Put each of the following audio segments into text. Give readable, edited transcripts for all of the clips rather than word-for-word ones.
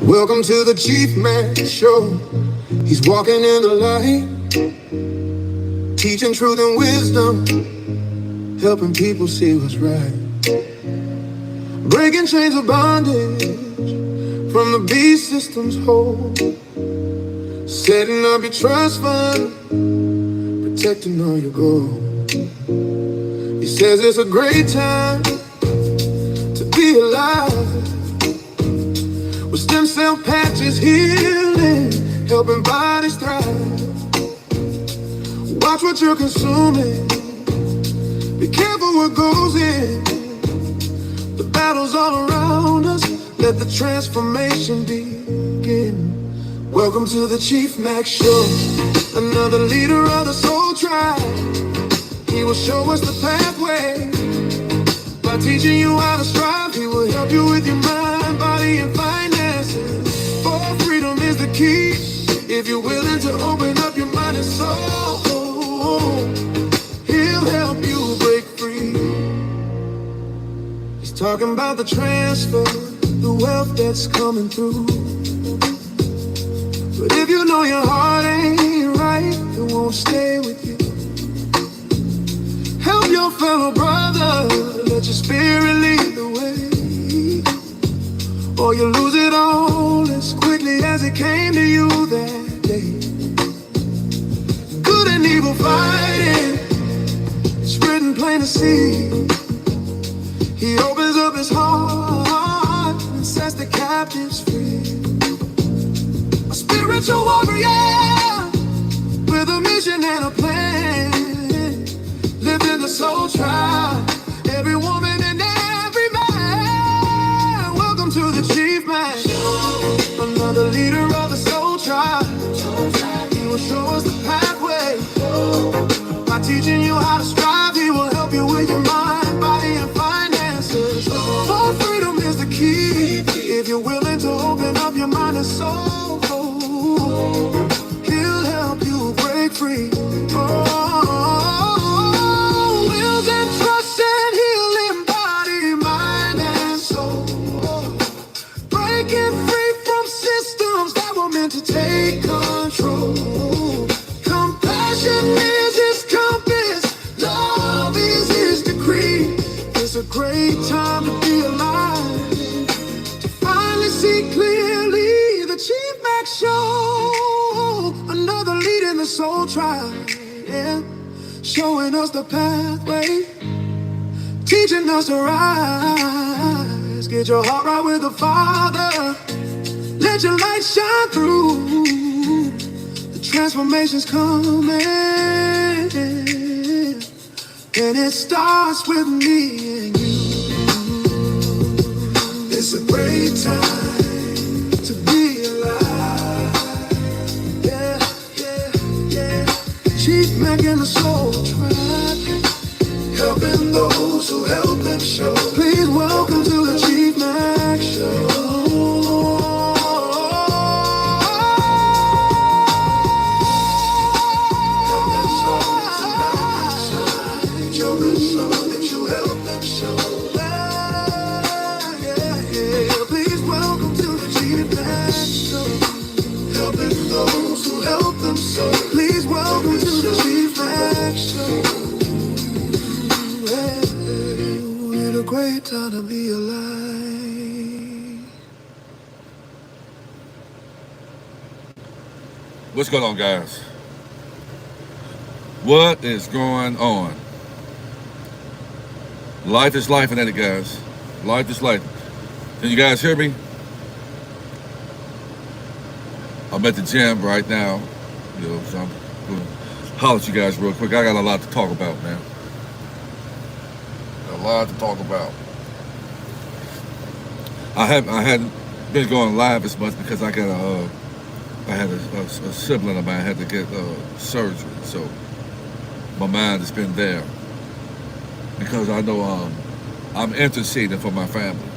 Welcome to the Chief Mack Show. He's walking in the light, teaching truth and wisdom, helping people see what's right. Breaking chains of bondage from the beast system's hold, setting up your trust fund, protecting all your gold. He says it's a great time to be alive, with stem cell patches healing, helping bodies thrive. Watch what you're consuming, be careful what goes in. The battle's all around us, let the transformation begin. Welcome to the Chief Mack Show, another leader of the soul tribe. He will show us the pathway, by teaching you how to strive. He will help you with your mind, body, and finances. For freedom is the key, if you're willing to open up your mind and soul. He'll help you break free. He's talking about the transfer, the wealth that's coming through. But if you know your heart ain't right, it won't stay with you. Help your fellow brother, let your spirit lead the way, or you lose it all as quickly as it came to you that day. Good and evil fighting, it's written plain to see. He opens up his heart and sets the captives free. A spiritual warrior with a mission and a plan, living the soul tribe, every woman and every man. Welcome to the Chief Mack, another leader of the soul tribe. He will show us the pathway, by teaching you how to strive. He will help you with your mind, body, and finances. For freedom is the key, if you're willing to open up your mind and soul. He'll help you break free. Wills and trust and healing, body, mind, and soul. Breaking free from systems that were meant to take control. Compassion is his compass, love is his decree. It's a great time to be alive, to finally see clearly. The Chief Mack Show, another lead in the soul tribe, yeah. Showing us the pathway, teaching us to rise. Get your heart right with the Father, let your light shine through. The transformation's coming, and it starts with me and you. It's a great time to be alive. Yeah, yeah, yeah. Chief Mack and the soul tribe, helping those who help them show. Please welcome to the Chief Mack Show. Please welcome to the Chief Mack Show. It's a great time to be alive. What's going on, guys? What is going on? Life is life, ain't it, guys? Life is life. Can you guys hear me? I'm at the gym right now. You know, so I'm going to holler at you guys real quick. I got a lot to talk about, man. A lot to talk about. I hadn't been going live as much because I had a sibling of mine had to get surgery, so my mind has been there because I know I'm interceding for my family.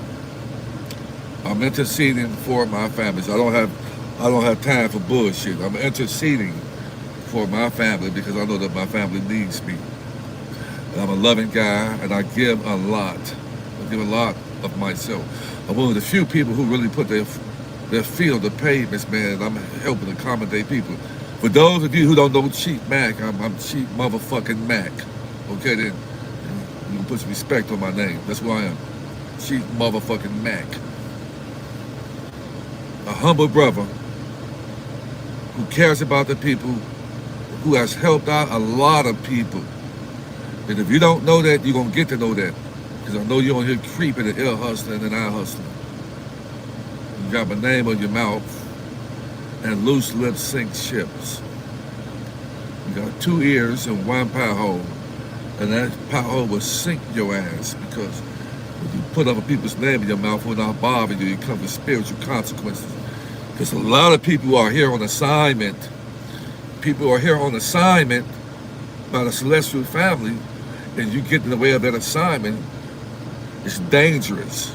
I'm interceding for my family. So I don't have time for bullshit. I'm interceding for my family because I know that my family needs me. And I'm a loving guy, and I give a lot. I give a lot of myself. I'm one of the few people who really put their feet on the pavements, man. I'm helping accommodate people. For those of you who don't know Chief Mack, I'm Chief motherfucking Mack. Okay, then you can put some respect on my name. That's who I am. Chief motherfucking Mack. A humble brother who cares about the people, who has helped out a lot of people. And if you don't know that, you're going to get to know that. Because I know you're on here creeping and ill hustling and I hustling. You got my name on your mouth and loose lips sink ships. You got 2 ears and 1 pie hole. And that pie hole will sink your ass because when you put other people's name in your mouth without bothering you, it comes with spiritual consequences. Because a lot of people are here on assignment. People are here on assignment by the celestial family, and you get in the way of that assignment. It's dangerous.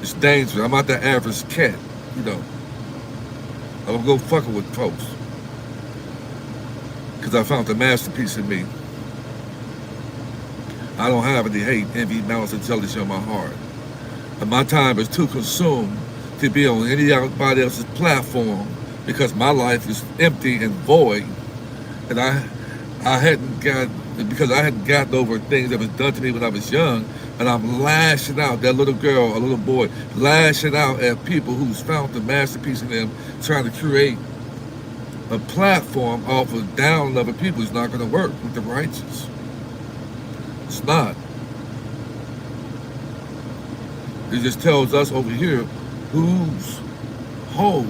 It's dangerous. I'm not the average cat, you know. I don't go fucking with folks. Because I found the masterpiece in me. I don't have any hate, envy, malice, and jealousy on my heart. And my time is too consumed to be on anybody else's platform because my life is empty and void. And I hadn't gotten over things that was done to me when I was young. And I'm lashing out, that little girl, a little boy, lashing out at people who's found the masterpiece in them, trying to create a platform off of down level people. It's not going to work with the righteous. It's not. It just tells us over here who's whole.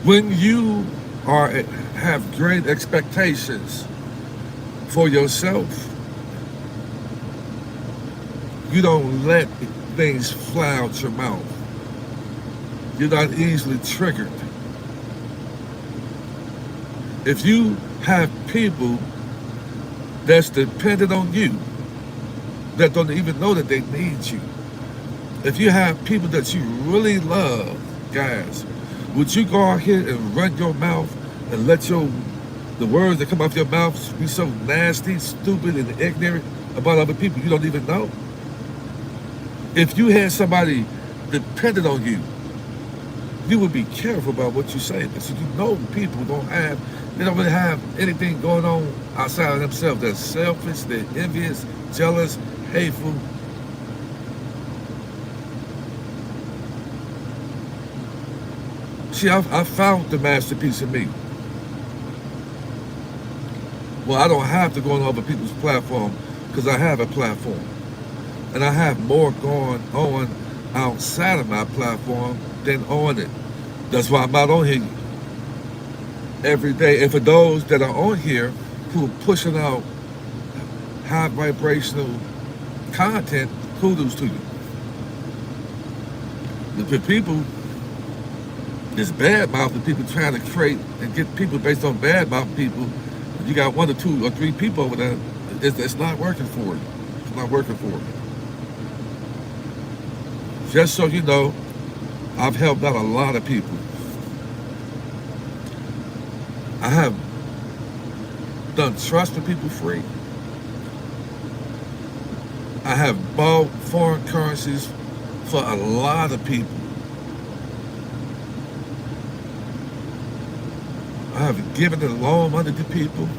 When you have great expectations for yourself, you don't let things fly out your mouth. You're not easily triggered. If you have people that's dependent on you, that don't even know that they need you, if you have people that you really love, guys, would you go out here and run your mouth and let the words that come off your mouth be so nasty, stupid, and ignorant about other people you don't even know? If you had somebody dependent on you, you would be careful about what you say, because you know people don't really have anything going on outside of themselves. They're selfish, they're envious, jealous, hateful. See, I found the masterpiece in me. Well, I don't have to go on other people's platform because I have a platform. And I have more going on outside of my platform than on it. That's why I'm not on here every day. And for those that are on here who are pushing out high vibrational content, kudos to you. The people that's bad mouthing people, trying to create and get people based on bad mouthing people. You got 1 or 2 or 3 people over there. It's not working for you. It's not working for you. Just so you know, I've helped out a lot of people. I have done trust for people free. I have bought foreign currencies for a lot of people. I have given a loan money to people.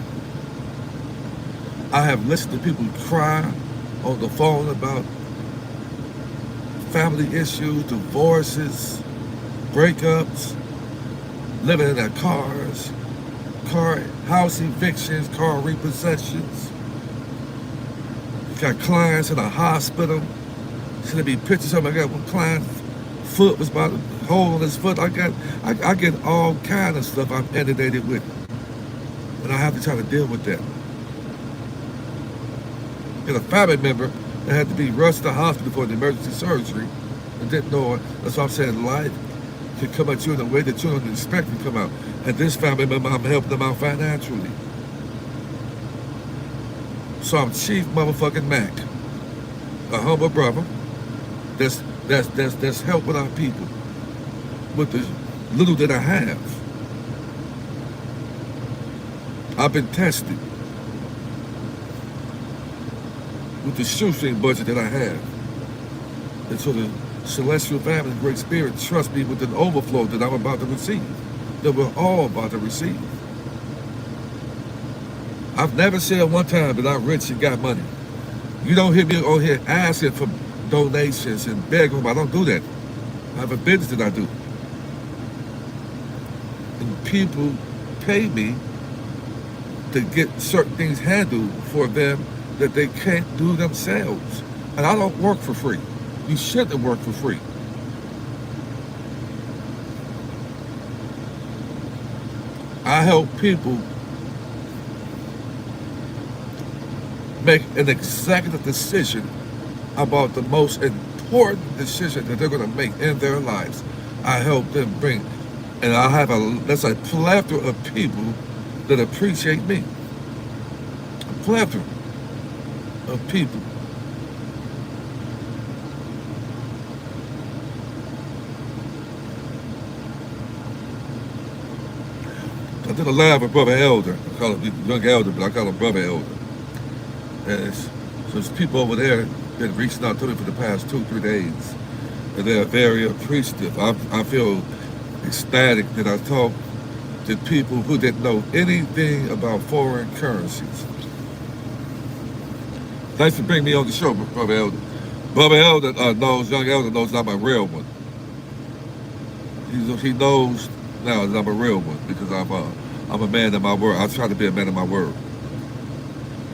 I have listened to people cry on the phone about family issues, divorces, breakups, living in their cars, house evictions, car repossessions. Got clients in a hospital. Should there be pictures of them? I got one client, foot was about a hole in his foot. I get all kind of stuff I'm inundated with. And I have to try to deal with that. Got a family member that had to be rushed to the hospital for an emergency surgery and didn't know it. That's why I'm saying life can come at you in a way that you don't expect to come out. And this family member, I'm helping them out financially. So I'm Chief motherfucking Mack, a humble brother that's helping our people with the little that I have. I've been tested with the shoestring budget that I have. And so the celestial family, the Great Spirit, trust me with an overflow that I'm about to receive, that we're all about to receive. I've never said one time that I'm rich and got money. You don't hear me on here asking for donations and begging them. I don't do that. I have a business that I do. And people pay me to get certain things handled for them that they can't do themselves. And I don't work for free. You shouldn't work for free. I help people make an executive decision about the most important decision that they're going to make in their lives. I help them bring, and I have that's a plethora of people that appreciate me. A plethora of people. I did a live with Brother Elder. I call him Young Elder, but I call him Brother Elder. And so there's people over there been reaching out to me for the past 2-3 days. And they're very appreciative. I feel ecstatic that I talked to people who didn't know anything about foreign currencies. Thanks for bringing me on the show, Brother Elder. Brother Elder knows, Young Elder knows I'm a real one. He knows now that I'm a real one because I'm a man of my word. I try to be a man of my word.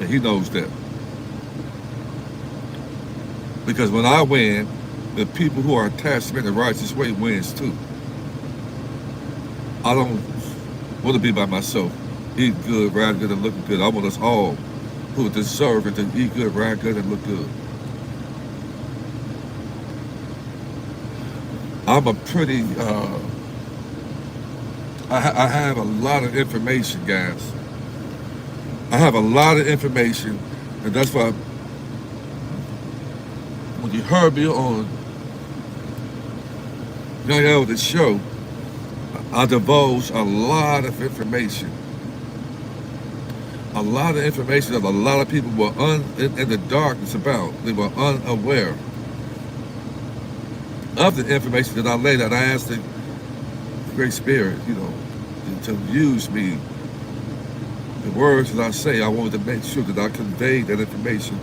And he knows that. Because when I win, the people who are attached to me in the righteous way wins too. I don't want to be by myself. Eat good, ride good, and look good. I want us all who deserve it to eat good, ride good, and look good. I'm a pretty, I have a lot of information, guys. I have a lot of information, and that's why when you heard me on Young Elder's show, I divulged a lot of information. A lot of information that a lot of people were in the darkness about. They were unaware of the information that I laid out. I asked the Great Spirit, to use me. The words that I say, I wanted to make sure that I conveyed that information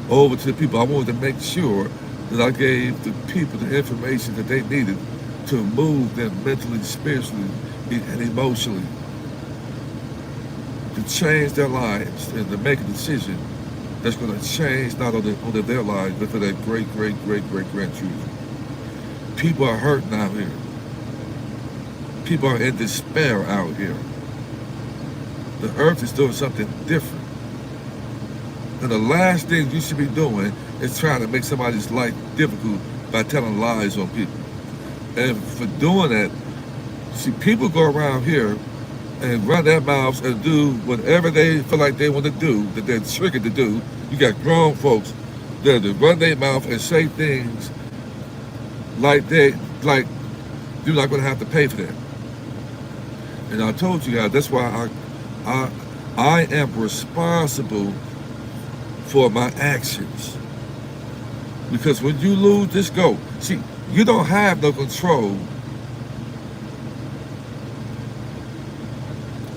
over to the people. I wanted to make sure that I gave the people the information that they needed to move them mentally, spiritually, and emotionally, to change their lives and to make a decision that's going to change not only their lives, but for their great, great, great, great grandchildren. People are hurting out here. People are in despair out here. The earth is doing something different. And the last thing you should be doing is trying to make somebody's life difficult by telling lies on people. And for doing that, see, people go around here and run their mouths and do whatever they feel like they want to do, that they're triggered to do. You got grown folks that run their mouth and say things like you're not going to have to pay for that. And I told you guys, that's why I am responsible for my actions. Because when you lose this goal, see, you don't have no control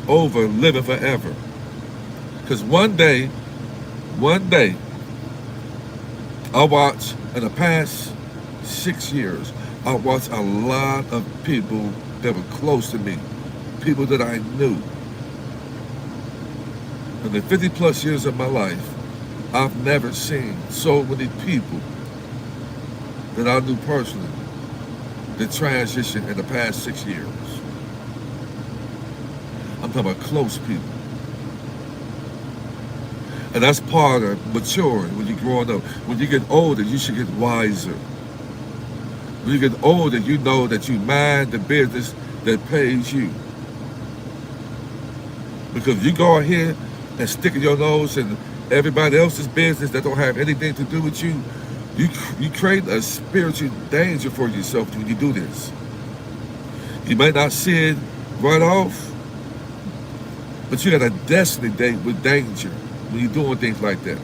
over living forever. Because one day, I watched, in the past 6 years, I watched a lot of people that were close to me, people that I knew. In the 50 plus years of my life, I've never seen so many people that I knew personally that transitioned in the past 6 years. I'm talking about close people. And that's part of maturing when you're growing up. When you get older, you should get wiser. When you get older, you know that you mind the business that pays you. Because you go out here and sticking your nose in everybody else's business that don't have anything to do with you, you create a spiritual danger for yourself when you do this. You might not see it right off, But you got a destiny date with danger when you're doing things like that.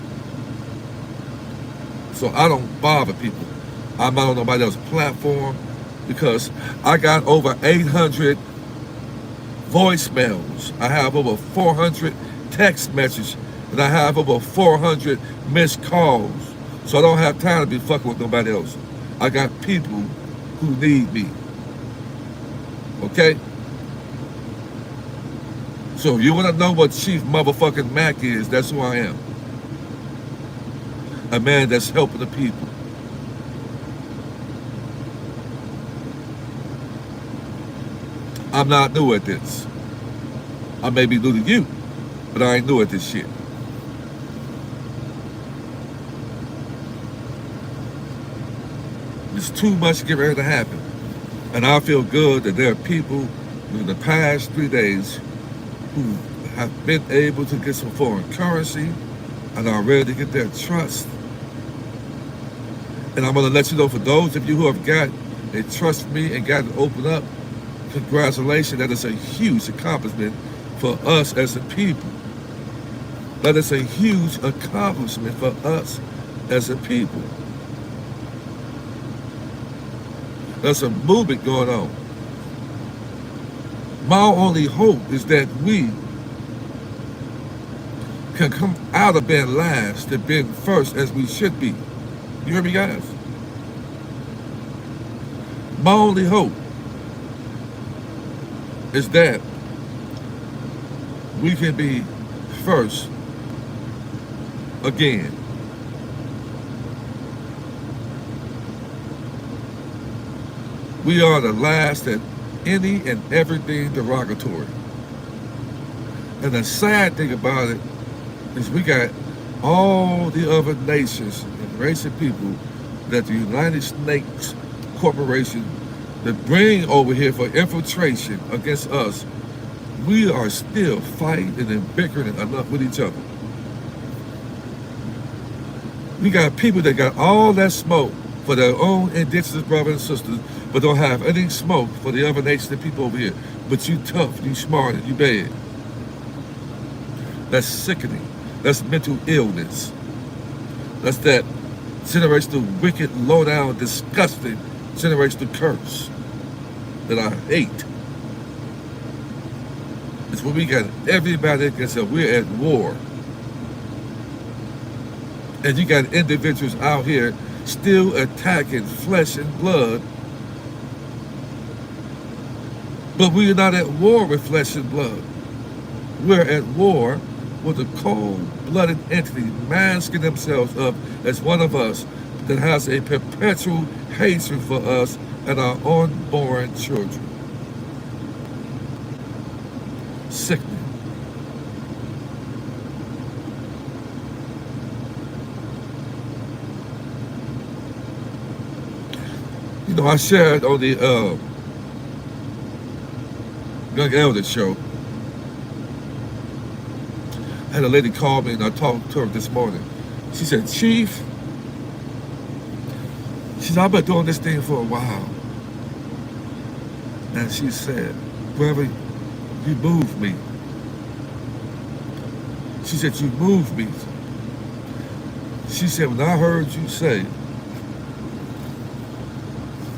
So I don't bother people. I'm not on nobody else's platform because I got over 800 voicemails. I have over 400 text messages, and I have over 400 missed calls. So I don't have time to be fucking with nobody else. I got people who need me. Okay? So if you want to know what Chief motherfucking Mack is, that's who I am. A man that's helping the people. I'm not new at this. I may be new to you, but I ain't new at this shit. There's too much getting ready to happen. And I feel good that there are people in the past 3 days who have been able to get some foreign currency and are ready to get their trust. And I'm going to let you know, for those of you who have got a trust for me and got it opened up, congratulations. That is a huge accomplishment for us as a people. That is a huge accomplishment for us as a people. There's a movement going on. My only hope is that we can come out of being last to being first as we should be. You hear me, guys? My only hope is that we can be first again. We are the last at any and everything derogatory. And the sad thing about it is we got all the other nations and race of people that the United States Corporation that bring over here for infiltration against us. We are still fighting and bickering enough with each other. We got people that got all that smoke for their own indigenous brothers and sisters, but don't have any smoke for the other nations and people over here. But you tough, you smart, and you bad. That's sickening. That's mental illness. That's that generational wicked, low-down, disgusting generational curse that I hate. It's when we got everybody that said we're at war. And you got individuals out here still attacking flesh and blood. But we are not at war with flesh and blood. We're at war with a cold-blooded entity masking themselves up as one of us that has a perpetual hatred for us and our unborn children. Sickening. You know, I shared on the Young Elder show. I had a lady call me and I talked to her this morning. She said, Chief, she said, I've been doing this thing for a while. And she said, brother, you moved me. She said, you moved me. She said, when I heard you say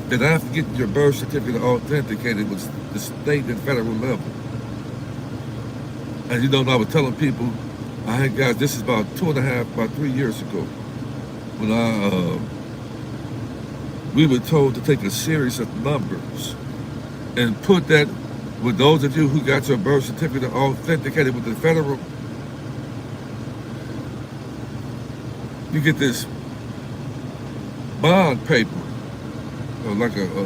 that after getting your birth certificate authenticated with the state and federal level, and you know, I was telling people, I had got, this is about 3 years ago, when we were told to take a series of numbers and put that with those of you who got your birth certificate authenticated with the federal, you get this bond paper, like an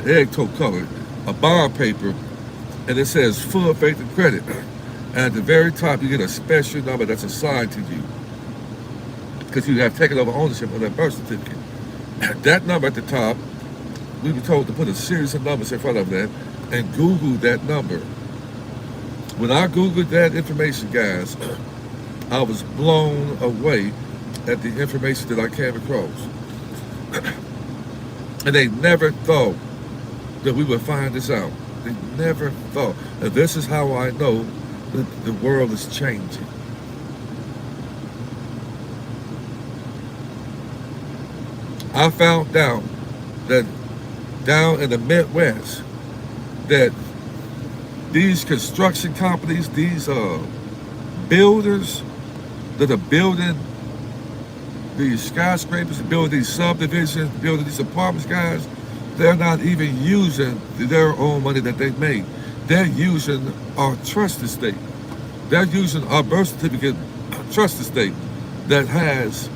egg toe color, a bond paper, and it says full faith and credit. And at the very top, you get a special number that's assigned to you because you have taken over ownership of that birth certificate. That number at the top, we were told to put a series of numbers in front of that and Google that number. When I Googled that information, guys, I was blown away at the information that I came across. And they never thought that we would find this out. They never thought. And this is how I know that the world is changing. I found out that down in the Midwest, that these construction companies, these builders that are building these skyscrapers, building these subdivisions, building these apartments, guys, they're not even using their own money that they made. They're using our trust estate. They're using our birth certificate trust estate that has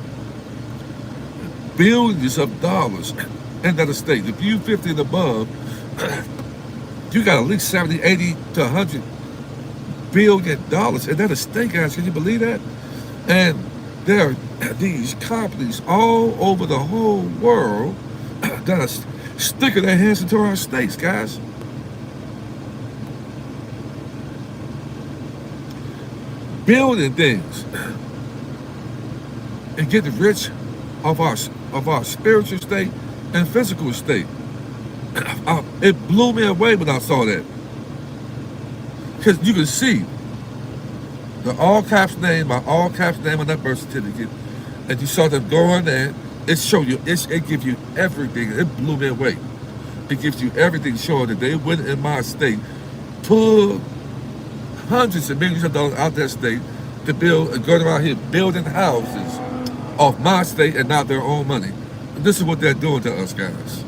billions of dollars in that estate. If you 50 and above, you got at least 70, 80 to 100 billion dollars in that estate, guys. Can you believe that? And there are these companies all over the whole world that are sticking their hands into our states, guys. Building things and getting rich of our spiritual state and physical state. It blew me away when I saw that. Because you can see the all caps name, my all caps name on that birth certificate, and you saw them going there. It showed you, it gives you everything. It blew me away. It gives you everything showing that they went in my state, pulled hundreds of millions of dollars out that state to build and go around here building houses off my state and not their own money. And this is what they're doing to us, guys.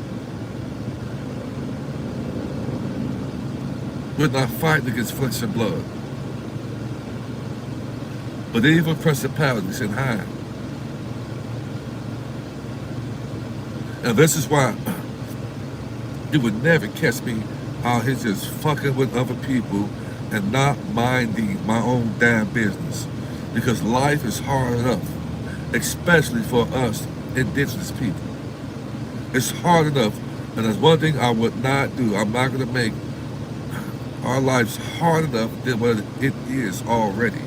We're not fighting against flesh and blood, but even principalities in high. And this is why you would never catch me out here just fucking with other people and not minding my own damn business. Because life is hard enough, especially for us indigenous people. It's hard enough, and that's one thing I would not do. I'm not going to make our lives hard enough than what it is already.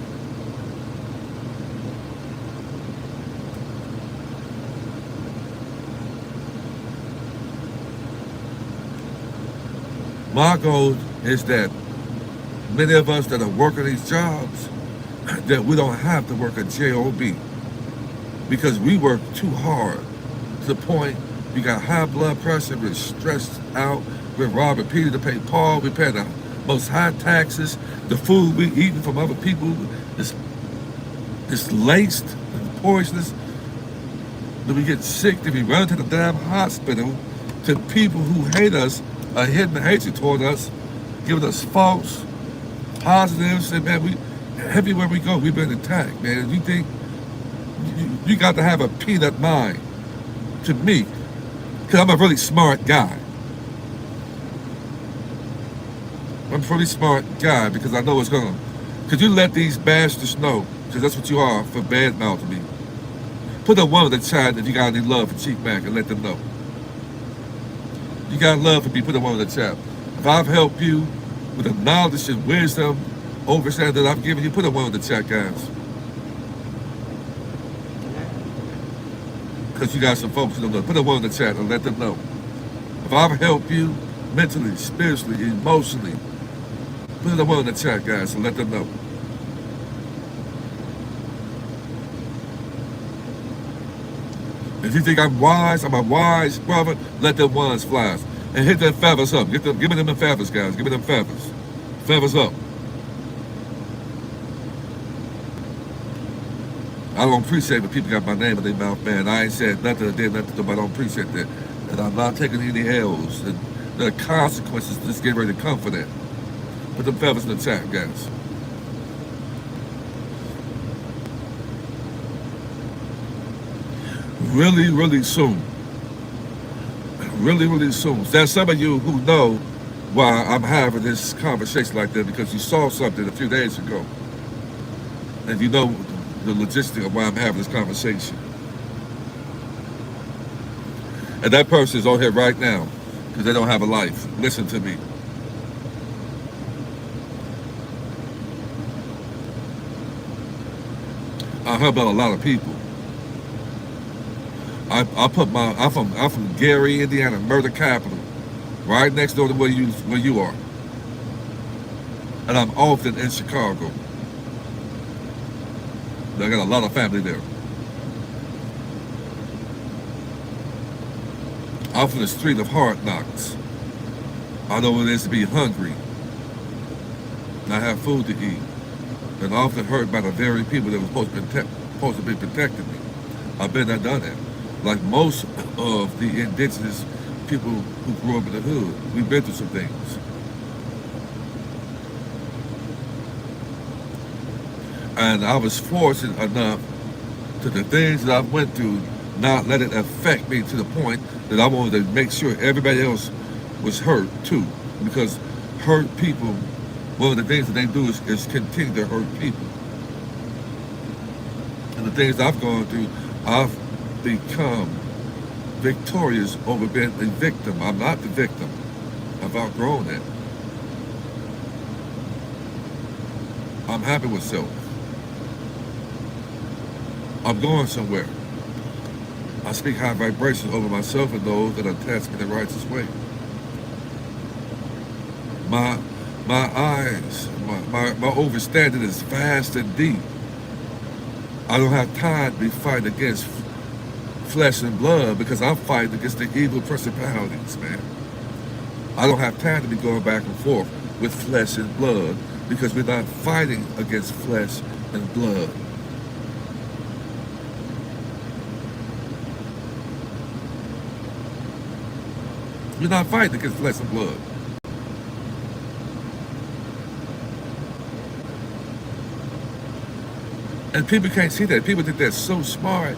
My goal is that many of us that are working these jobs, that we don't have to work a job because we work too hard to the point we got high blood pressure, we're stressed out, we're robbing Peter to pay Paul, we pay the most high taxes, the food we eating from other people is laced and poisonous, that we get sick, that we run to the damn hospital, to people who hate us, a hidden hatred toward us, giving us false positives, and man, we everywhere we go, we've been attacked, man. And you think you got to have a peanut mind to me, because I'm a really smart guy. I'm a pretty smart guy because I know what's going on. Could you let these bastards know, because that's what you are for bad mouthing me. Put a one in the chat if you got any love for Chief Mack and let them know. You got love for me, put a one in the chat. If I've helped you with the knowledge and wisdom, understanding that I've given you, put a one in the chat, guys. Because you got some folks who don't know. Put a one in the chat and let them know. If I've helped you mentally, spiritually, emotionally, put a one in the chat, guys, and let them know. If you think I'm wise, I'm a wise brother, let them ones fly. And hit them feathers up. Give me them feathers, guys. Give me them feathers. Feathers up. I don't appreciate when people got my name in their mouth, man. I ain't said nothing, I did nothing to them. I don't appreciate that. And I'm not taking any L's. And there are consequences just getting ready to come for that. Put them feathers in the chat, guys. Really, really soon. Really, really soon. There's some of you who know why I'm having this conversation like that, because you saw something a few days ago. And you know the logistics of why I'm having this conversation. And that person is on here right now because they don't have a life. Listen to me. I heard about a lot of people. I'm from Gary, Indiana, murder capital, right next door to where you are. and I'm often in Chicago. I got a lot of family there. I'm from the street of hard knocks. I know what it is to be hungry, not have food to eat, and often hurt by the very people that were supposed to be protecting me. I've been there, done that. Like most of the indigenous people who grew up in the hood, we've been through some things. And I was fortunate enough to the things that I went through not let it affect me to the point that I wanted to make sure everybody else was hurt too. Because hurt people, one of the things that they do is continue to hurt people. And the things I've gone through, I've become victorious over being a victim. I'm not the victim. I've outgrown that. I'm happy with self. I'm going somewhere. I speak high vibrations over myself and those that attach me the righteous way. My eyes, my understanding is vast and deep. I don't have time to be fighting against flesh and blood because I'm fighting against the evil principalities, man. I don't have time to be going back and forth with flesh and blood because we're not fighting against flesh and blood. We're not fighting against flesh and blood. And people can't see that. People think they're so smart.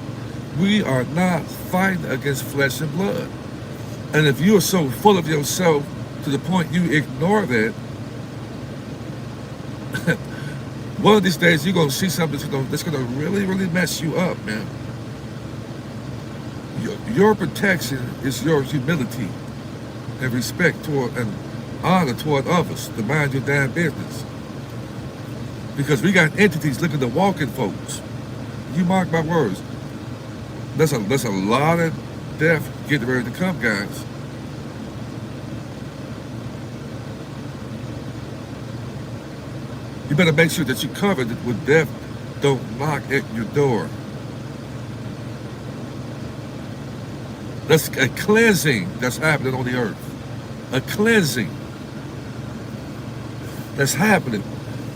We are not fighting against flesh and blood. And if you are so full of yourself to the point you ignore that, one of these days you're going to see something that's going to really, really mess you up, man. Your protection is your humility and respect toward and honor toward others to mind your damn business. Because we got entities looking to walk in folks. You mark my words. There's a lot of death getting ready to come, guys. You better make sure that you're covered with death don't knock at your door. That's a cleansing that's happening on the earth. A cleansing that's happening.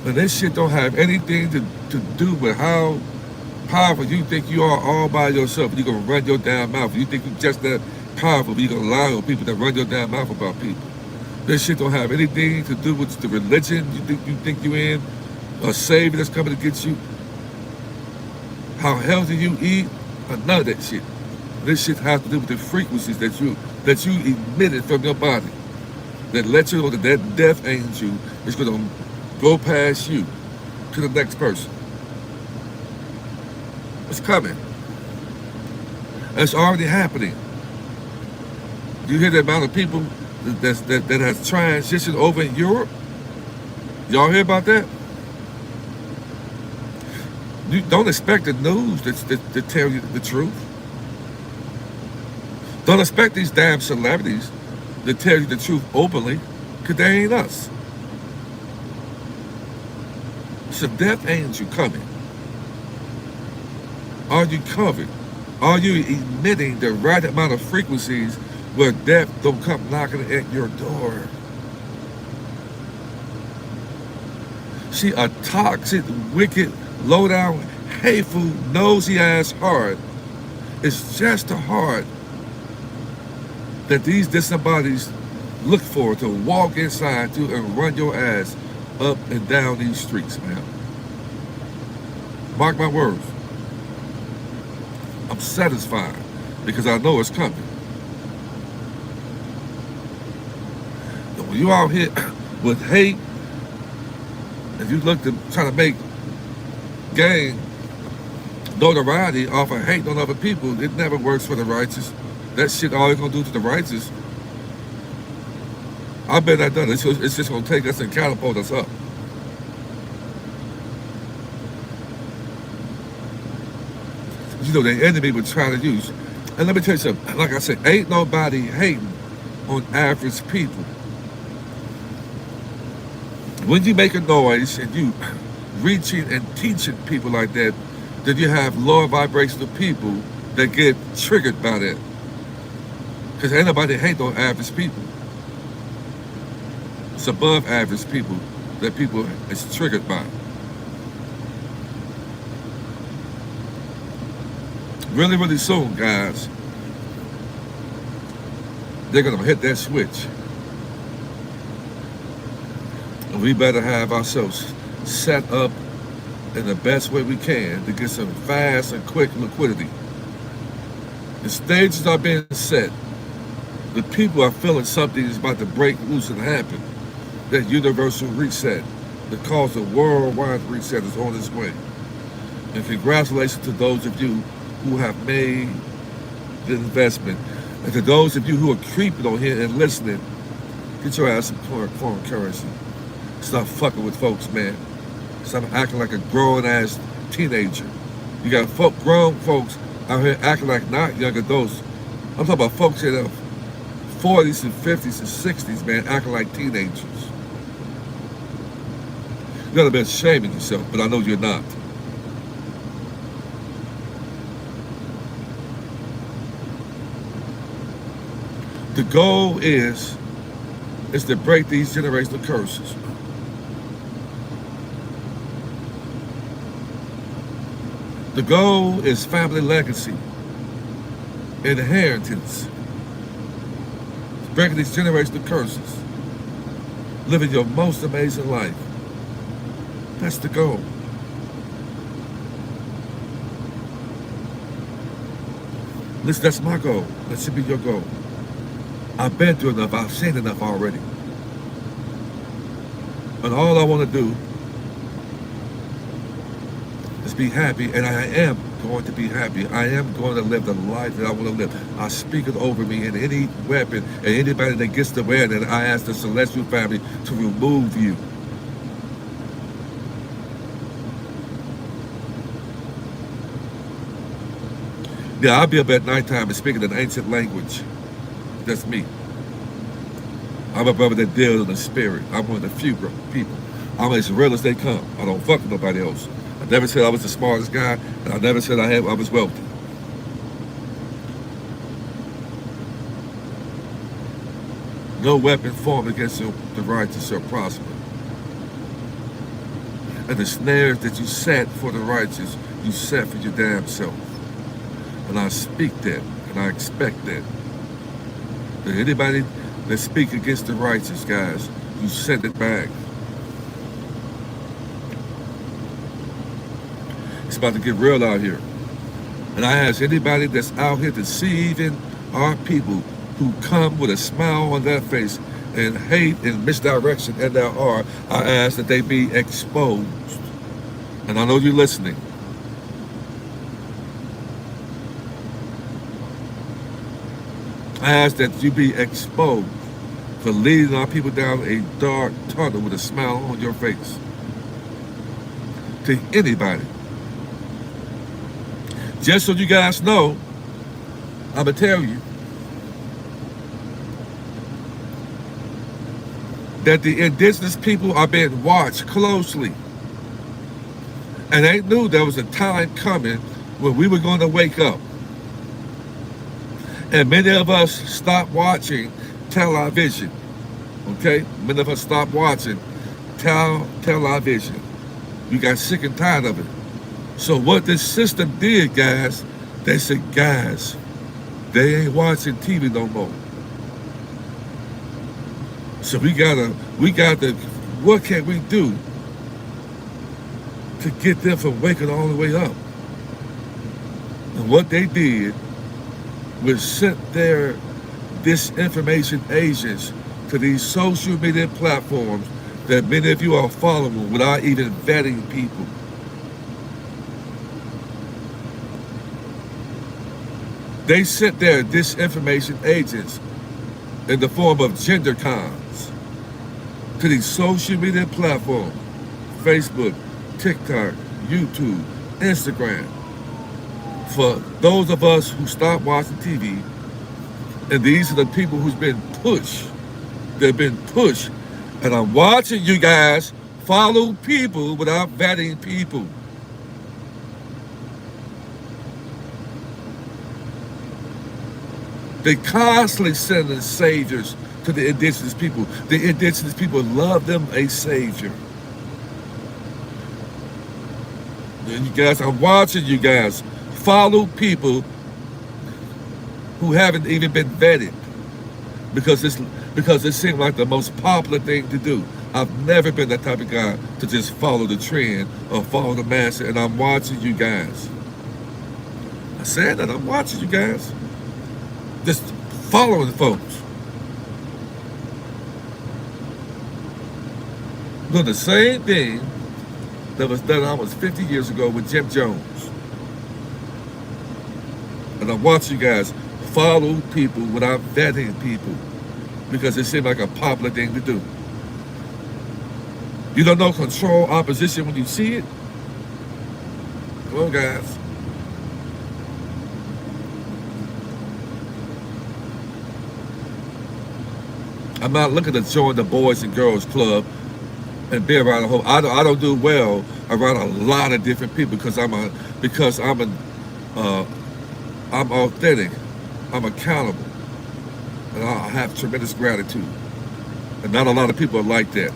But this shit don't have anything to do with how powerful you think you are all by yourself. You're going to run your damn mouth. You think you're just that powerful, but you're going to lie on people that run your damn mouth about people. This shit don't have anything to do with the religion you think you're in, a savior that's coming to get you, how healthy you eat, or none of that shit. This shit has to do with the frequencies that you emitted from your body that let you know that death angel is going to go past you to the next person. It's coming. It's already happening. You hear the amount of people that has transitioned over in Europe? Y'all hear about that? You don't expect the news to tell you the truth. Don't expect these damn celebrities to tell you the truth openly, because they ain't us. It's a death angel coming. Are you covered? Are you emitting the right amount of frequencies where death don't come knocking at your door? See, a toxic, wicked, low-down, hateful, nosy-ass heart is just a heart that these disembodies look for to walk inside to and run your ass up and down these streets, man. Mark my words. I'm satisfied because I know it's coming. And when you out here with hate and you look to try to make gain notoriety off of hate on other people, it never works for the righteous. That shit all it's gonna do to the righteous. I bet that done. It's just gonna take us and catapult us up. You know, the enemy would try to use. And let me tell you something. Like I said, ain't nobody hating on average people. When you make a noise and you reaching and teaching people like that, then you have lower vibrational people that get triggered by that. Because ain't nobody hate no average people. It's above average people that people is triggered by. Really, really soon, guys, they're gonna hit that switch. And we better have ourselves set up in the best way we can to get some fast and quick liquidity. The stages are being set. The people are feeling something is about to break loose and happen. That universal reset that caused a worldwide reset is on its way. And congratulations to those of you who have made the investment. And to those of you who are creeping on here and listening, get your ass some foreign currency. Stop fucking with folks, man. Stop acting like a grown-ass teenager. You got grown folks out here acting like not young adults. I'm talking about folks in their 40s and 50s and 60s, man, acting like teenagers. You gotta be ashamed of yourself, but I know you're not. The goal is to break these generational curses. The goal is family legacy, inheritance, breaking these generational curses, living your most amazing life. That's the goal. Listen, that's my goal. That should be your goal. I've been through enough. I've seen enough already. And all I want to do is be happy, and I am going to be happy. I am going to live the life that I want to live. I speak it over me, and any weapon and anybody that gets to wear that, I ask the celestial family to remove you. Yeah, I'll be up at nighttime and speaking an ancient language. That's me. I'm a brother that deals in the spirit. I'm one of the few people. I'm as real as they come. I don't fuck with nobody else. I never said I was the smartest guy, and I never said I was wealthy. No weapon formed against the righteous shall prosper. And the snares that you set for the righteous, you set for your damn self. And I speak that, and I expect that. That anybody that speak against the righteous, guys, you send it back. It's about to get real out here. And I ask anybody that's out here deceiving our people who come with a smile on their face and hate and misdirection in their heart, I ask that they be exposed. And I know you're listening. I ask that you be exposed for leading our people down a dark tunnel with a smile on your face. To anybody. Just so you guys know, I'm going to tell you that the indigenous people are being watched closely. And they knew there was a time coming when we were going to wake up. And many of us stopped watching television. Okay? Many of us stopped watching television. We got sick and tired of it. So what this system did, guys, they said, guys, they ain't watching TV no more. So we gotta, what can we do to get them from waking all the way up? And what they did was sent their disinformation agents to these social media platforms that many of you are following without even vetting people. They sent their disinformation agents in the form of gender cons to these social media platforms, Facebook, TikTok, YouTube, Instagram. For those of us who stopped watching TV, and these are the people who's been pushed, they've been pushed, and I'm watching you guys follow people without vetting people. They constantly sending saviors to the indigenous people. The indigenous people love them a savior. And you guys, I'm watching you guys follow people who haven't even been vetted because it seemed like the most popular thing to do. I've never been that type of guy to just follow the trend or follow the master, and I'm watching you guys. I said that I'm watching you guys. Just following folks. Doing the same thing that was done almost 50 years ago with Jim Jones. And I want you guys follow people without vetting people because it seemed like a popular thing to do. You don't know control opposition when you see it? Come on, guys. I'm not looking to join the Boys and Girls Club and be around a whole. I don't do well around a lot of different people because I'm authentic, I'm accountable, and I have tremendous gratitude. And not a lot of people are like that.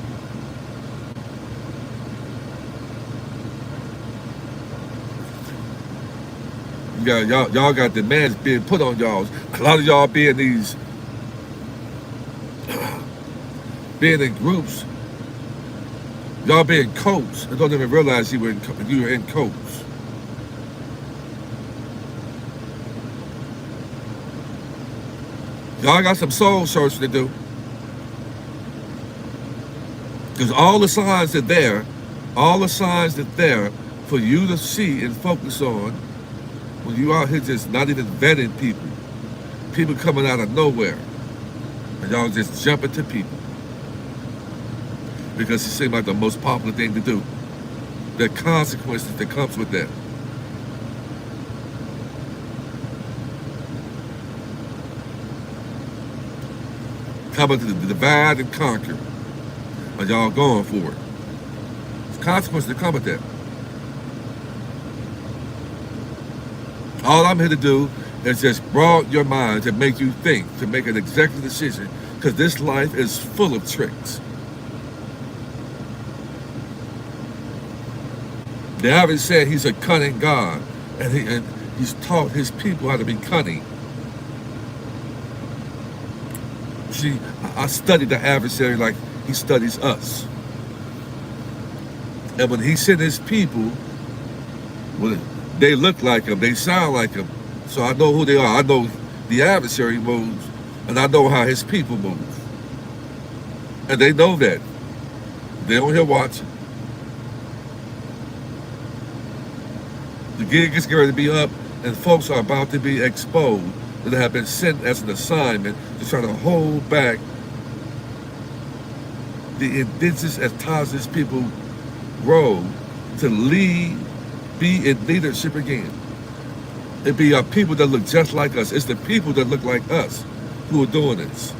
Y'all got demands being put on y'all. A lot of y'all being in groups. Y'all being coats and don't even realize you were in coats. Y'all got some soul searching to do. Because all the signs are there, for you to see and focus on when you out here just not even vetting people. People coming out of nowhere. And y'all just jumping to people. Because it seems like the most popular thing to do. There are consequences that comes with that. Coming to divide and conquer. And y'all going for it. There's consequences that come with that. All I'm here to do is just broaden your mind to make you think, to make an executive decision. Because this life is full of tricks. David said he's a cunning God, and he's taught his people how to be cunning. See, I studied the adversary like he studies us. And when he sent his people, well, they look like him, they sound like him. So I know who they are. I know the adversary moves, and I know how his people move. And they know that. They're on here watching. The gig is going to be up, and folks are about to be exposed that have been sent as an assignment to try to hold back the indigenous and Tazin's people role to be in leadership again. It be our people that look just like us. It's the people that look like us who are doing this.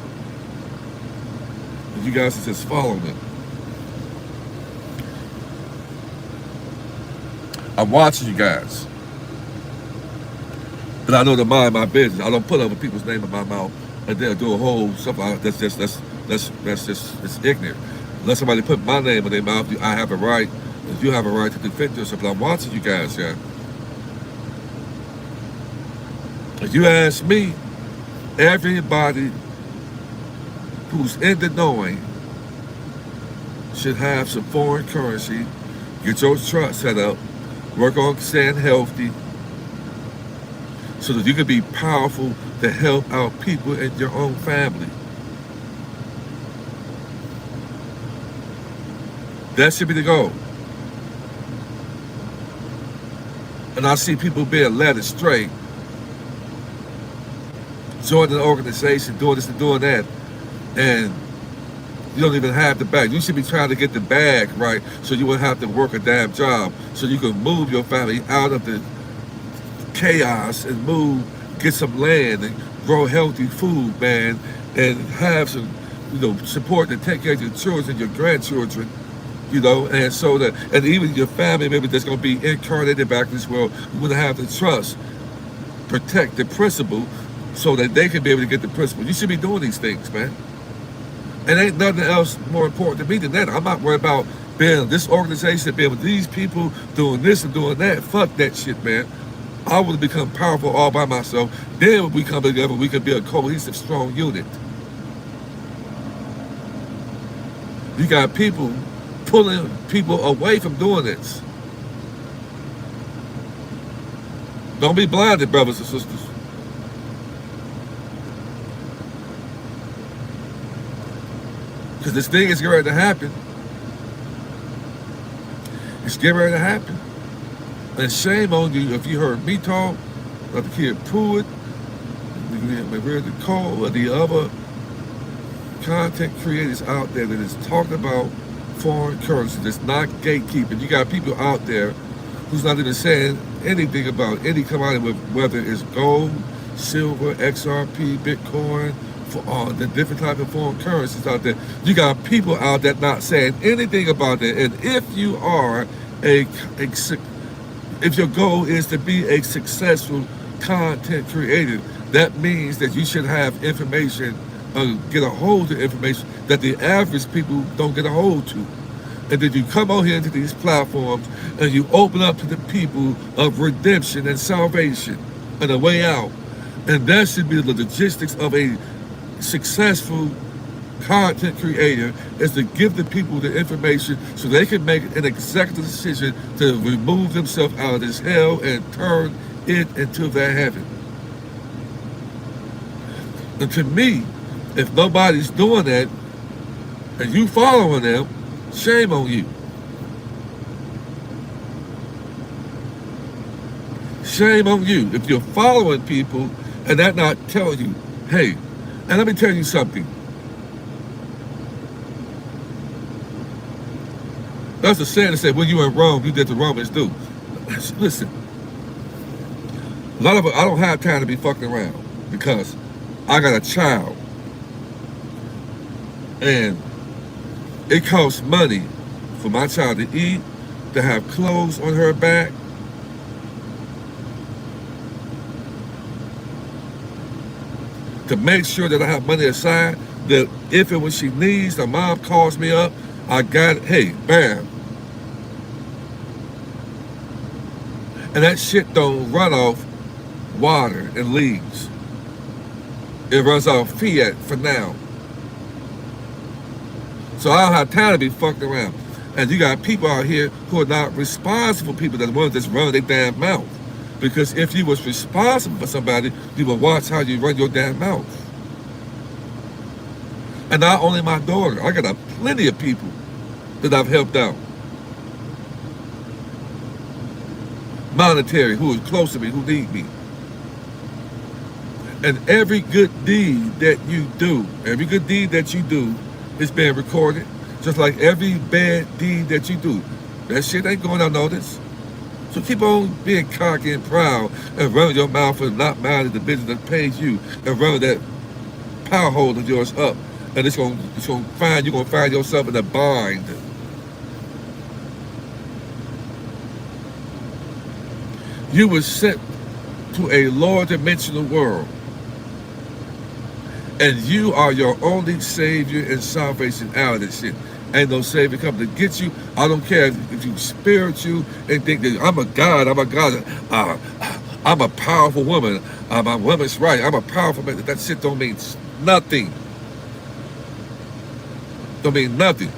And you guys are just following it. I'm watching you guys. But I know to mind my business. I don't put other people's name in my mouth and then do a whole stuff. That's just ignorant. Unless somebody put my name in their mouth, I have a right. You have a right to defend yourself. But I'm watching you guys, yeah. If you ask me, everybody who's in the knowing should have some foreign currency, get your trust set up, work on staying healthy, so that you can be powerful to help out people in your own family. That should be the goal. And I see people being led astray, joining an organization, doing this and doing that, and you don't even have the bag. You should be trying to get the bag right so you won't have to work a damn job, so you can move your family out of the chaos and get some land and grow healthy food, man, and have some, support to take care of your children, your grandchildren, You know, and so that, and even your family member that's going to be incarnated back in this world, you want to have the trust, protect the principle, so that they can be able to get the principle. You should be doing these things, man. And ain't nothing else more important to me than that. I'm not worried about being this organization, being with these people, doing this and doing that. Fuck that shit, man. I want to become powerful all by myself. Then when we come together, we can be a cohesive, strong unit. You got people pulling people away from doing this. Don't be blinded, brothers and sisters. Because this thing is getting ready to happen. It's getting ready to happen. And shame on you if you heard me talk, or the kid Pruitt, the Cole, or the other content creators out there that is talking about foreign currency, that's not gatekeeping. You got people out there who's not even saying anything about any commodity, with whether it's gold, silver, XRP, Bitcoin, for the different type of foreign currencies out there. You got people out there not saying anything about that. And if you are if your goal is to be a successful content creator, that means that you should have information, get a hold of information that the average people don't get a hold to. And then you come out here into these platforms and you open up to the people of redemption and salvation and a way out. And that should be the logistics of a successful content creator, is to give the people the information so they can make an executive decision to remove themselves out of this hell and turn it into their heaven. And to me, if nobody's doing that and you following them, shame on you. Shame on you if you're following people and they're not telling you, hey, and let me tell you something. That's a saying that said, when you in Rome, you did the Romans do. Listen, a lot of it, I don't have time to be fucking around because I got a child. And it costs money for my child to eat, to have clothes on her back. To make sure that I have money aside, that if and when she needs, the mom calls me up, I got it, hey, bam. And that shit don't run off water and leaves. It runs off fiat for now. So I don't have time to be fucked around. And you got people out here who are not responsible people, that the ones that's running their damn mouth. Because if you was responsible for somebody, you would watch how you run your damn mouth. And not only my daughter, I got plenty of people that I've helped out. Monetary, who is close to me, who need me. And every good deed that you do is being recorded. Just like every bad deed that you do. That shit ain't going unnoticed. So keep on being cocky and proud and running your mouth and not minding the business that pays you, and running that power hole of yours up. And you're gonna find yourself in a bind. You were sent to a lower dimensional world. And you are your only savior and salvation out of this shit. Ain't no savior coming to get you. I don't care if you spiritual and think that I'm a God, I'm a powerful woman, I'm a woman's right, I'm a powerful man. That shit don't mean nothing. Don't mean nothing.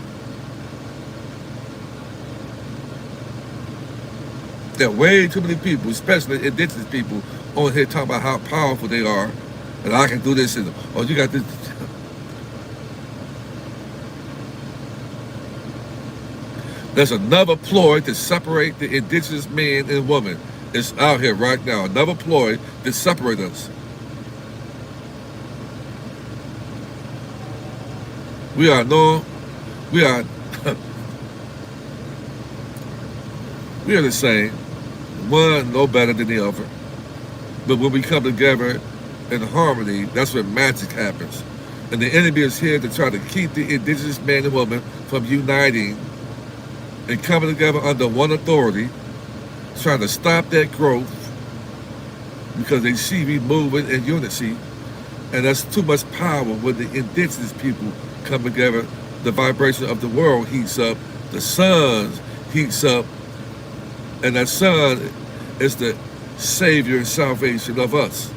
There are way too many people, especially indigenous people, on here talking about how powerful they are. And I can do this, and oh, you got this. There's another ploy to separate the indigenous man and woman. It's out here right now. Another ploy to separate us. We are the same. One no better than the other. But when we come together in harmony, that's when magic happens. And the enemy is here to try to keep the indigenous man and woman from uniting and coming together under one authority, trying to stop that growth because they see me moving in unity, and that's too much power when the indigenous people come together. The vibration of the world heats up, the sun heats up, and that sun is the savior and salvation of us.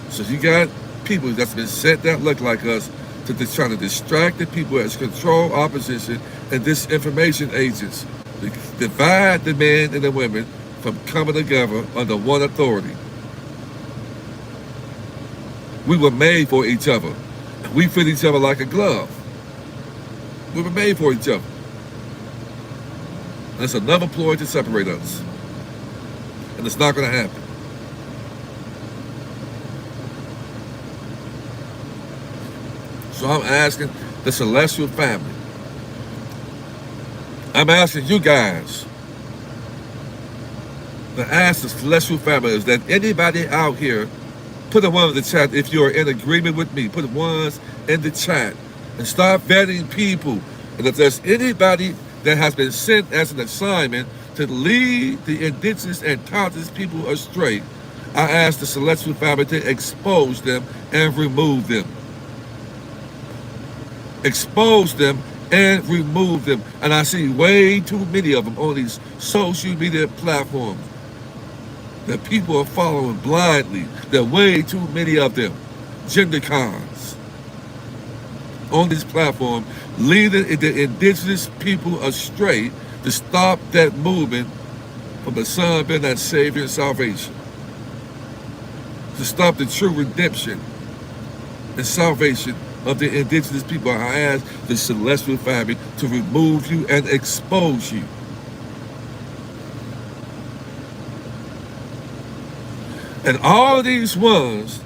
So you got people that's been sent that look like us to try to distract the people as control opposition and disinformation agents to divide the men and the women from coming together under one authority. We were made for each other. We fit each other like a glove. We were made for each other. That's another ploy to separate us. And it's not going to happen. So I'm asking the celestial family. I'm asking you guys to ask the celestial family, is that anybody out here, put a one in the chat if you are in agreement with me. Put ones in the chat and start vetting people. And if there's anybody that has been sent as an assignment to lead the indigenous and indigenous people astray, I ask the celestial family to expose them and remove them. Expose them and remove them. And I see way too many of them on these social media platforms that people are following blindly. There are way too many of them. Gender cons on this platform leading the indigenous people astray to stop that movement from the Son being that Savior and salvation. To stop the true redemption and salvation of the indigenous people. I ask the celestial family to remove you and expose you. And all of these ones,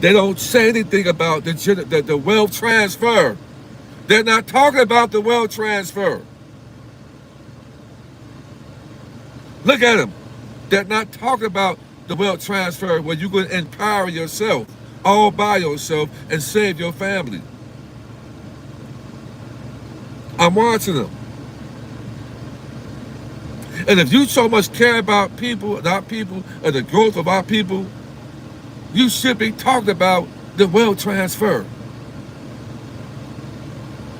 they don't say anything about the wealth transfer. They're not talking about the wealth transfer. Look at them. They're not talking about the wealth transfer where you can empower yourself all by yourself and save your family. I'm watching them. And if you so much care about people, and the growth of our people, you should be talking about the wealth transfer.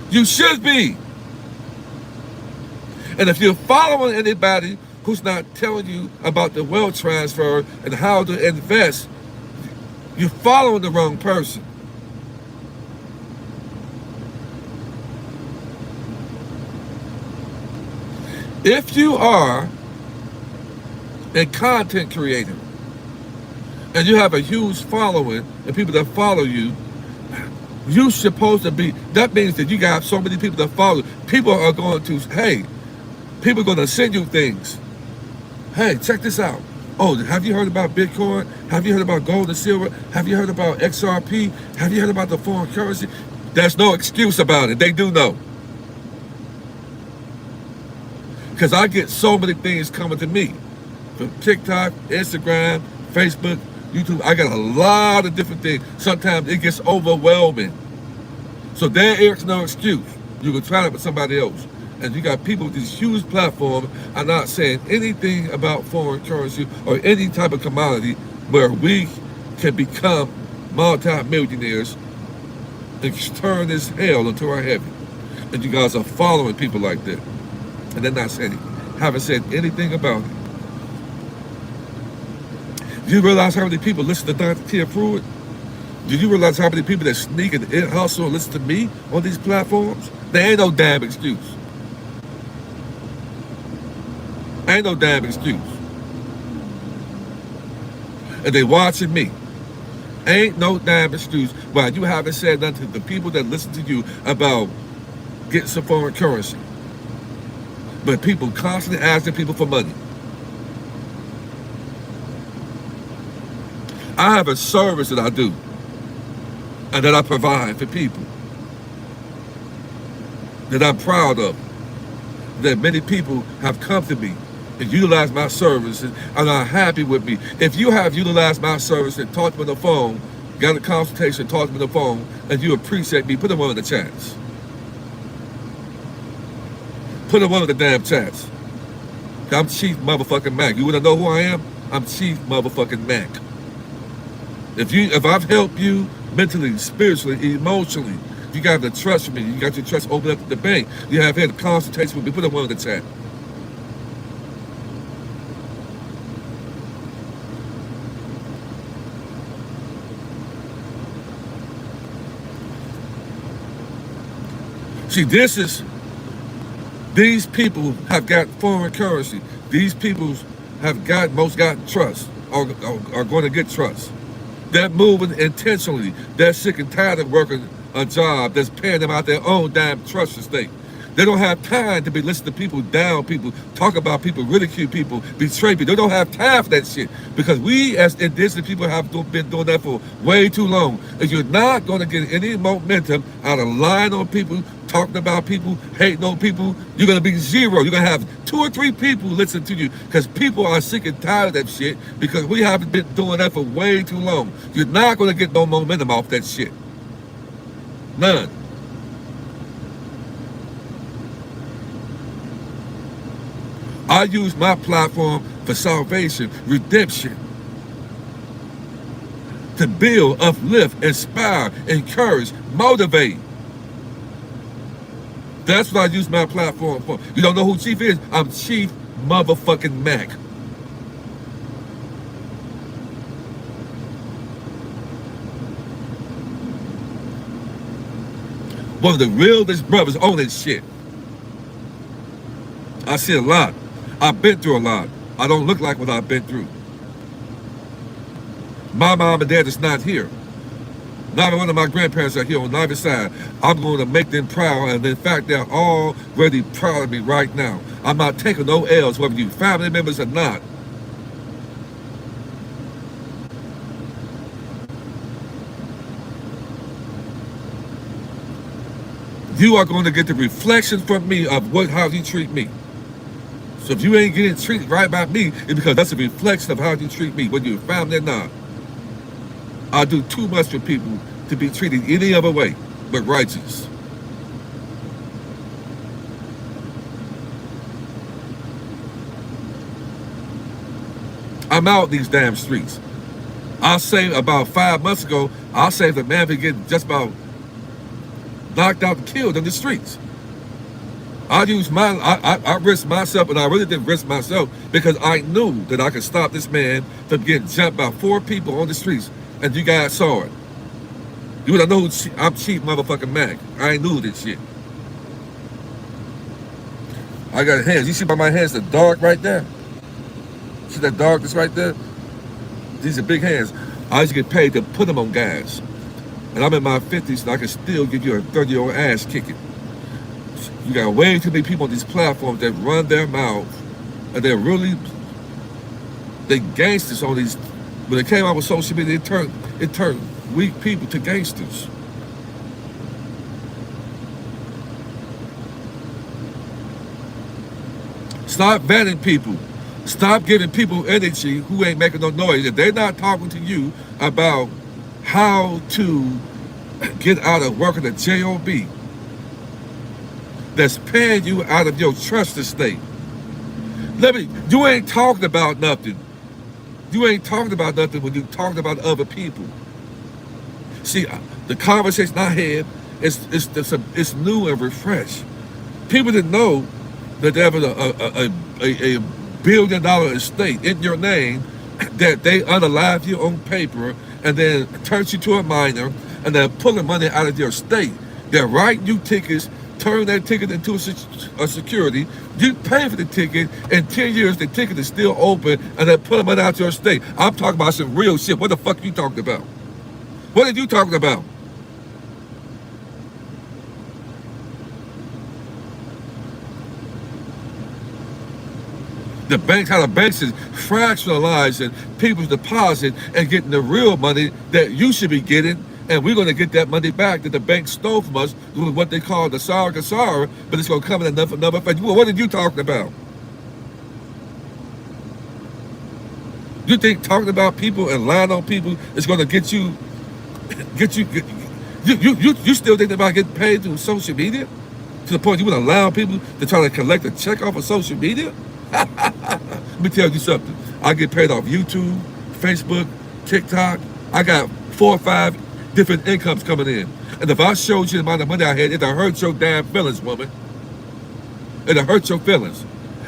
You should be. And if you're following anybody who's not telling you about the wealth transfer and how to invest, you're following the wrong person. If you are a content creator and you have a huge following and people that follow you, you're supposed to be, that means that you got so many people that follow. People are going to, hey, people are going to send you things. Hey, check this out. Oh, have you heard about Bitcoin? Have you heard about gold and silver? Have you heard about XRP? Have you heard about the foreign currency? There's no excuse about it. They do know. Because I get so many things coming to me from TikTok, Instagram, Facebook, YouTube. I got a lot of different things. Sometimes it gets overwhelming. So there is no excuse. You can try it with somebody else. And you got people with these huge platforms are not saying anything about foreign currency or any type of commodity where we can become multi-millionaires and turn this hell into our heaven. And you guys are following people like that. And they're not saying it. Haven't said anything about it. Do you realize how many people listen to Dr. Tia Pruitt? Do you realize how many people that sneak and hustle and listen to me on these platforms? There ain't no damn excuse. Ain't no damn excuse. And they watching me. Ain't no damn excuse why you haven't said nothing to the people that listen to you about getting some foreign currency. But people constantly asking people for money. I have a service that I do and that I provide for people that I'm proud of. That many people have come to me and utilized my services and are happy with me. If you have utilized my service and talked to me on the phone, got a consultation, talked to me on the phone, and you appreciate me, put them on in the chats. Put in one of the damn chats. I'm Chief motherfucking Mack. You wanna know who I am? I'm Chief motherfucking Mack. If I've helped you mentally, spiritually, emotionally, you got the trust for me. You got your trust open up to the bank. You have had a consultation with me. Put in one of the chat. See, these people have got foreign currency. These people have got trust, are going to get trust. They're moving intentionally. They're sick and tired of working a job that's paying them out their own damn trust estate. They don't have time to be listening to people down people, talk about people, ridicule people, betray people. They don't have time for that shit because we as indigenous people have been doing that for way too long. And you're not going to get any momentum out of lying on people, talking about people, hating on people. You're going to be zero. You're going to have 2 or 3 people listen to you because people are sick and tired of that shit because we haven't been doing that for way too long. You're not going to get no momentum off that shit. None. I use my platform for salvation, redemption, to build, uplift, inspire, encourage, motivate. That's what I use my platform for. You don't know who Chief is? I'm Chief motherfucking Mack. One of the realest brothers on this shit. I see a lot. I've been through a lot. I don't look like what I've been through. My mom and dad is not here. Neither one of my grandparents are here on neither side. I'm going to make them proud, and in fact, they're already proud of me right now. I'm not taking no L's, whether you family members or not. You are going to get the reflection from me of how you treat me. So if you ain't getting treated right by me, it's because that's a reflection of how you treat me, whether you're family or not. I do too much for people to be treated any other way but righteous. I'm out these damn streets. I saved about 5 months ago, I saved a man from getting just about knocked out and killed in the streets. I risked myself, and I really didn't risk myself because I knew that I could stop this man from getting jumped by 4 people on the streets, and you guys saw it. You would know I'm Chief motherfucking Mack. I ain't knew this shit. I got hands. You see by my hands, the dark right there? See that darkness right there? These are big hands. I used to get paid to put them on guys. And I'm in my 50s, and I can still give you a 30-year-old ass kicking. You got way too many people on these platforms that run their mouth, and they gangsters on these. When they came out with social media, it turned weak people to gangsters. Stop vanning people. Stop giving people energy who ain't making no noise. If they're not talking to you about how to get out of working a job that's paying you out of your trust estate. You ain't talking about nothing. You ain't talking about nothing when you talking about other people. See, the conversation I had it's new and refreshed. People didn't know that there was a $1 billion estate in your name that they unalive you on paper and then turns you to a minor and they're pulling money out of your estate. They're writing you tickets, turn that ticket into a security. You pay for the ticket. In 10 years, the ticket is still open, and they're pulling money out of your estate. I'm talking about some real shit. What the fuck are you talking about? What are you talking about? The banks, how the banks is fractionalizing people's deposit and getting the real money that you should be getting. And we're going to get that money back that the bank stole from us with what they call the Kasara, but it's going to come in another phase. What are you talking about? You think talking about people and lying on people is going to get you still thinking about getting paid through social media? To the point you would allow people to try to collect a check off of social media? Let me tell you something. I get paid off YouTube, Facebook, TikTok. I got 4 or 5 different incomes coming in. And if I showed you the amount of money I had, it'll hurt your damn feelings, woman. It'll hurt your feelings.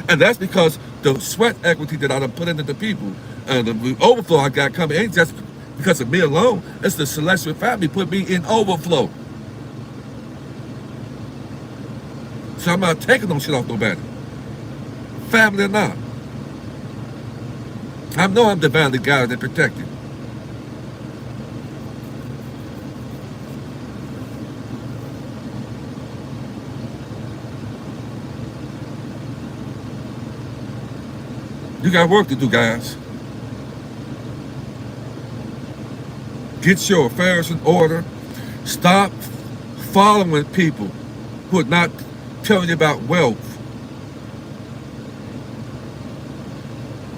And that's because the sweat equity that I done put into the people and the overflow I got coming ain't just because of me alone. It's the celestial family put me in overflow. So I'm not taking no shit off nobody. Family or not. I know I'm divinely guided and protected. You got work to do, guys. Get your affairs in order. Stop following people who are not telling you about wealth.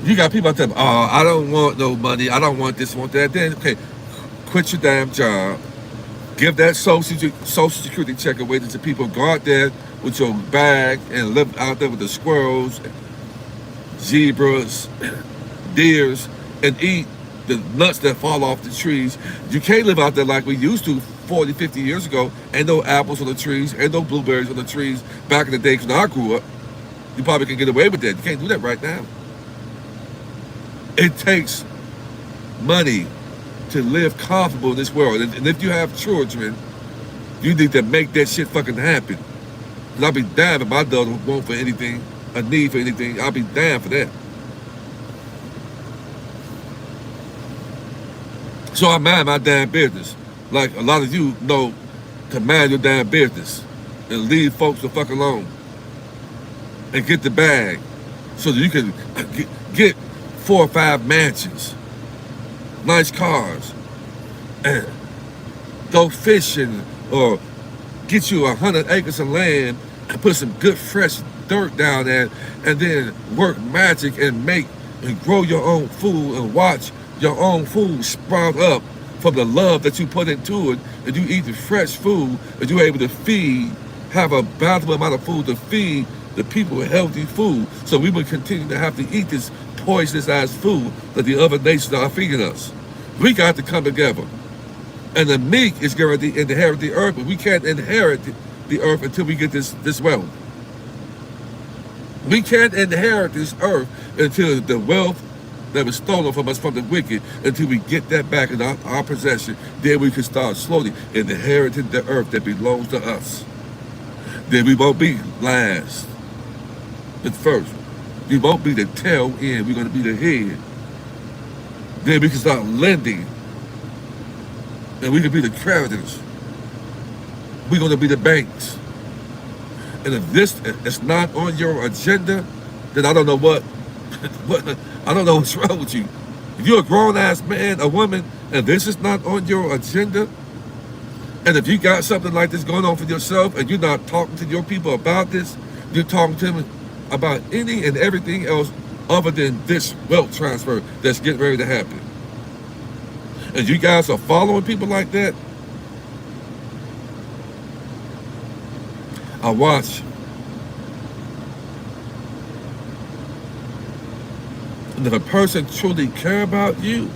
You got people out there, oh, I don't want no money. I don't want this, want that. Then, okay, quit your damn job. Give that social security check away to the people. Go out there with your bag and live out there with the squirrels, zebras, deers, and eat the nuts that fall off the trees. You can't live out there like we used to 40, 50 years ago. Ain't no apples on the trees, ain't no blueberries on the trees back in the day when I grew up. You probably can get away with that. You can't do that right now. It takes money to live comfortable in this world. And if you have children, you need to make that shit fucking happen. Because I'll be damned if my daughter want for anything, a need for anything. I'll be damned for that. So I mind my damn business. Like a lot of you know to mind your damn business and leave folks the fuck alone. And get the bag so that you can get 4 or 5 mansions, nice cars, and go fishing or get you 100 acres of land and put some good fresh dirt down there and then work magic and make and grow your own food and watch your own food sprout up from the love that you put into it, and you eat the fresh food and you're able to have a bountiful amount of food to feed the people with healthy food. So we will continue to have to eat this poisonous ass food that the other nations are feeding us. We got to come together. And the meek is going to inherit the earth, but we can't inherit the earth until we get this wealth. We can't inherit this earth until the wealth that was stolen from us from the wicked, until we get that back in our possession. Then we can start slowly inheriting the earth that belongs to us. Then we won't be last, but first. We won't be the tail end, we're going to be the head. Then we can start lending. And we can be the creditors. We're going to be the banks. And if this is not on your agenda, then I don't know I don't know what's wrong with you. If you're a grown-ass man, a woman, and this is not on your agenda, and if you got something like this going on for yourself and you're not talking to your people about this, you're talking to them about any and everything else other than this wealth transfer that's getting ready to happen. And you guys are following people like that. I watch. And if a person truly care about you,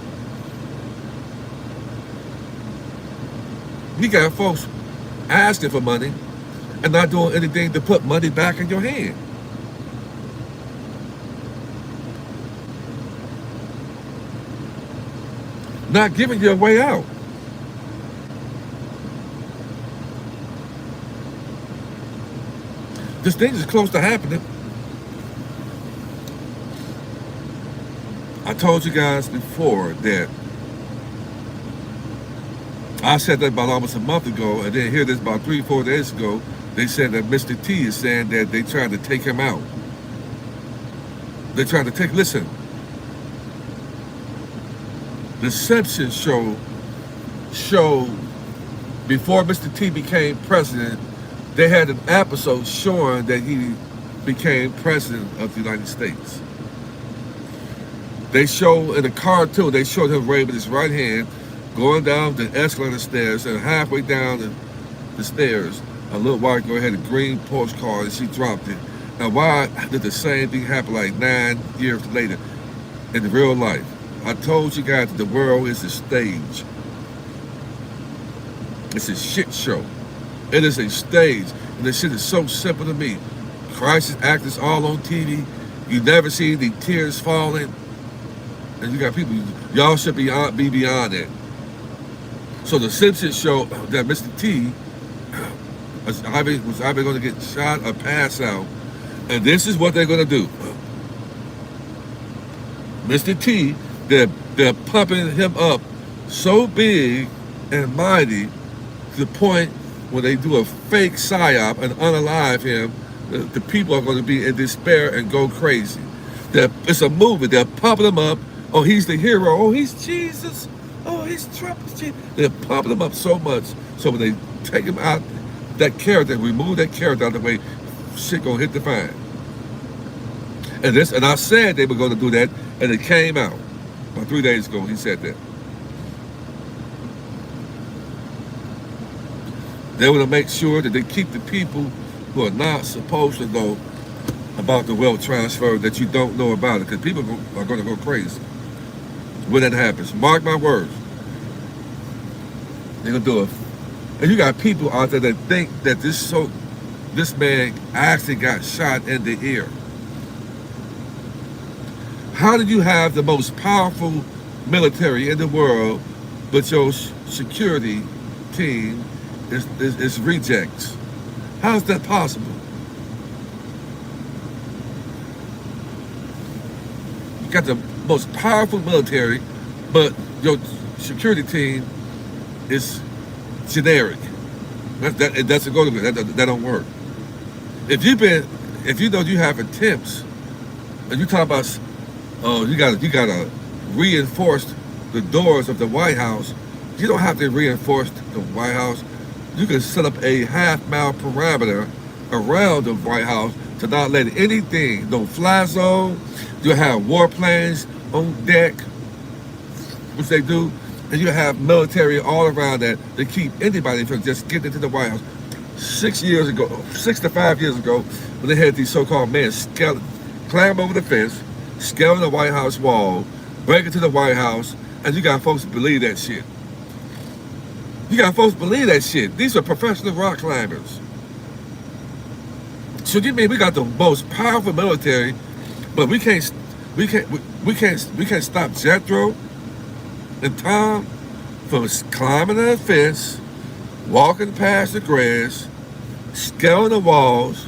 you got folks asking for money and not doing anything to put money back in your hand. Not giving you a way out. This thing is close to happening. I told you guys before that I said that about almost a month ago, and then here this about 3 or 4 days ago, they said that Mr. T is saying that they tried to take him out. They're trying to take, listen, the Simpsons show before Mr. T became president, they had an episode showing that he became president of the United States. They show in a cartoon, they showed him waving his right hand, going down the escalator stairs, and halfway down the stairs, A little white girl had a green Porsche car and she dropped it. Now, why did the same thing happen like 9 years later in real life? I told you guys that the world is a stage. It's a shit show. It is a stage. And this shit is so simple to me. Crisis actors all on TV. You never see the tears falling. And you got people, y'all should be beyond that. So the Simpsons show that Mr. T was either going to get shot or pass out. And this is what they're going to do. Mr. T, they're pumping him up so big and mighty to the point when they do a fake psyop and unalive him, the people are going to be in despair and go crazy. It's a movie. They're pumping him up. Oh, he's the hero. Oh, he's Jesus. Oh, he's Trump. They're pumping him up so much. So when they take him out, that character, remove that character out of the way, shit gonna hit the fan. And I said they were gonna do that, and it came out. About 3 days ago, he said that. They want to make sure that they keep the people who are not supposed to know about the wealth transfer, that you don't know about it, because people are going to go crazy when that happens. Mark my words. They're going to do it. And you got people out there that think that this man actually got shot in the ear. How did you have the most powerful military in the world, but your security team is rejects? How is that possible? You got the most powerful military, but your security team is generic. That doesn't go together. That don't work. If you know you have attempts, and you talk about, you gotta reinforce the doors of the White House. You don't have to reinforce the White House. You can set up a half-mile perimeter around the White House to not let anything, no fly zone. You have warplanes on deck, which they do, and you have military all around that to keep anybody from just getting into the White House. 6 to 5 years ago, when they had these so-called men climb over the fence, scaling the White House wall, break into the White House, and you got folks to believe that shit. These are professional rock climbers. So you mean we got the most powerful military, but we can't stop Jethro and Tom from climbing the fence, walking past the grass, scaling the walls,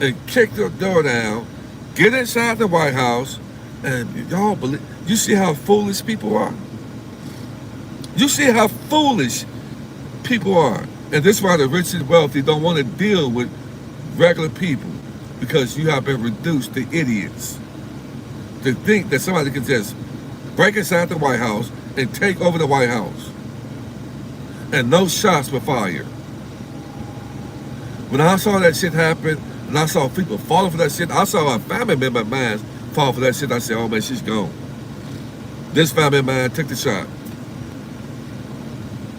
and kick the door down, get inside the White House, and y'all believe? You see how foolish people are? You see how foolish people are. And this is why the rich and wealthy don't want to deal with regular people, because you have been reduced to idiots. To think that somebody can just break inside the White House and take over the White House. And no shots were fired. When I saw that shit happen, and I saw people falling for that shit, I saw a family member of mine fall for that shit. I said, oh man, she's gone. This family of mine took the shot.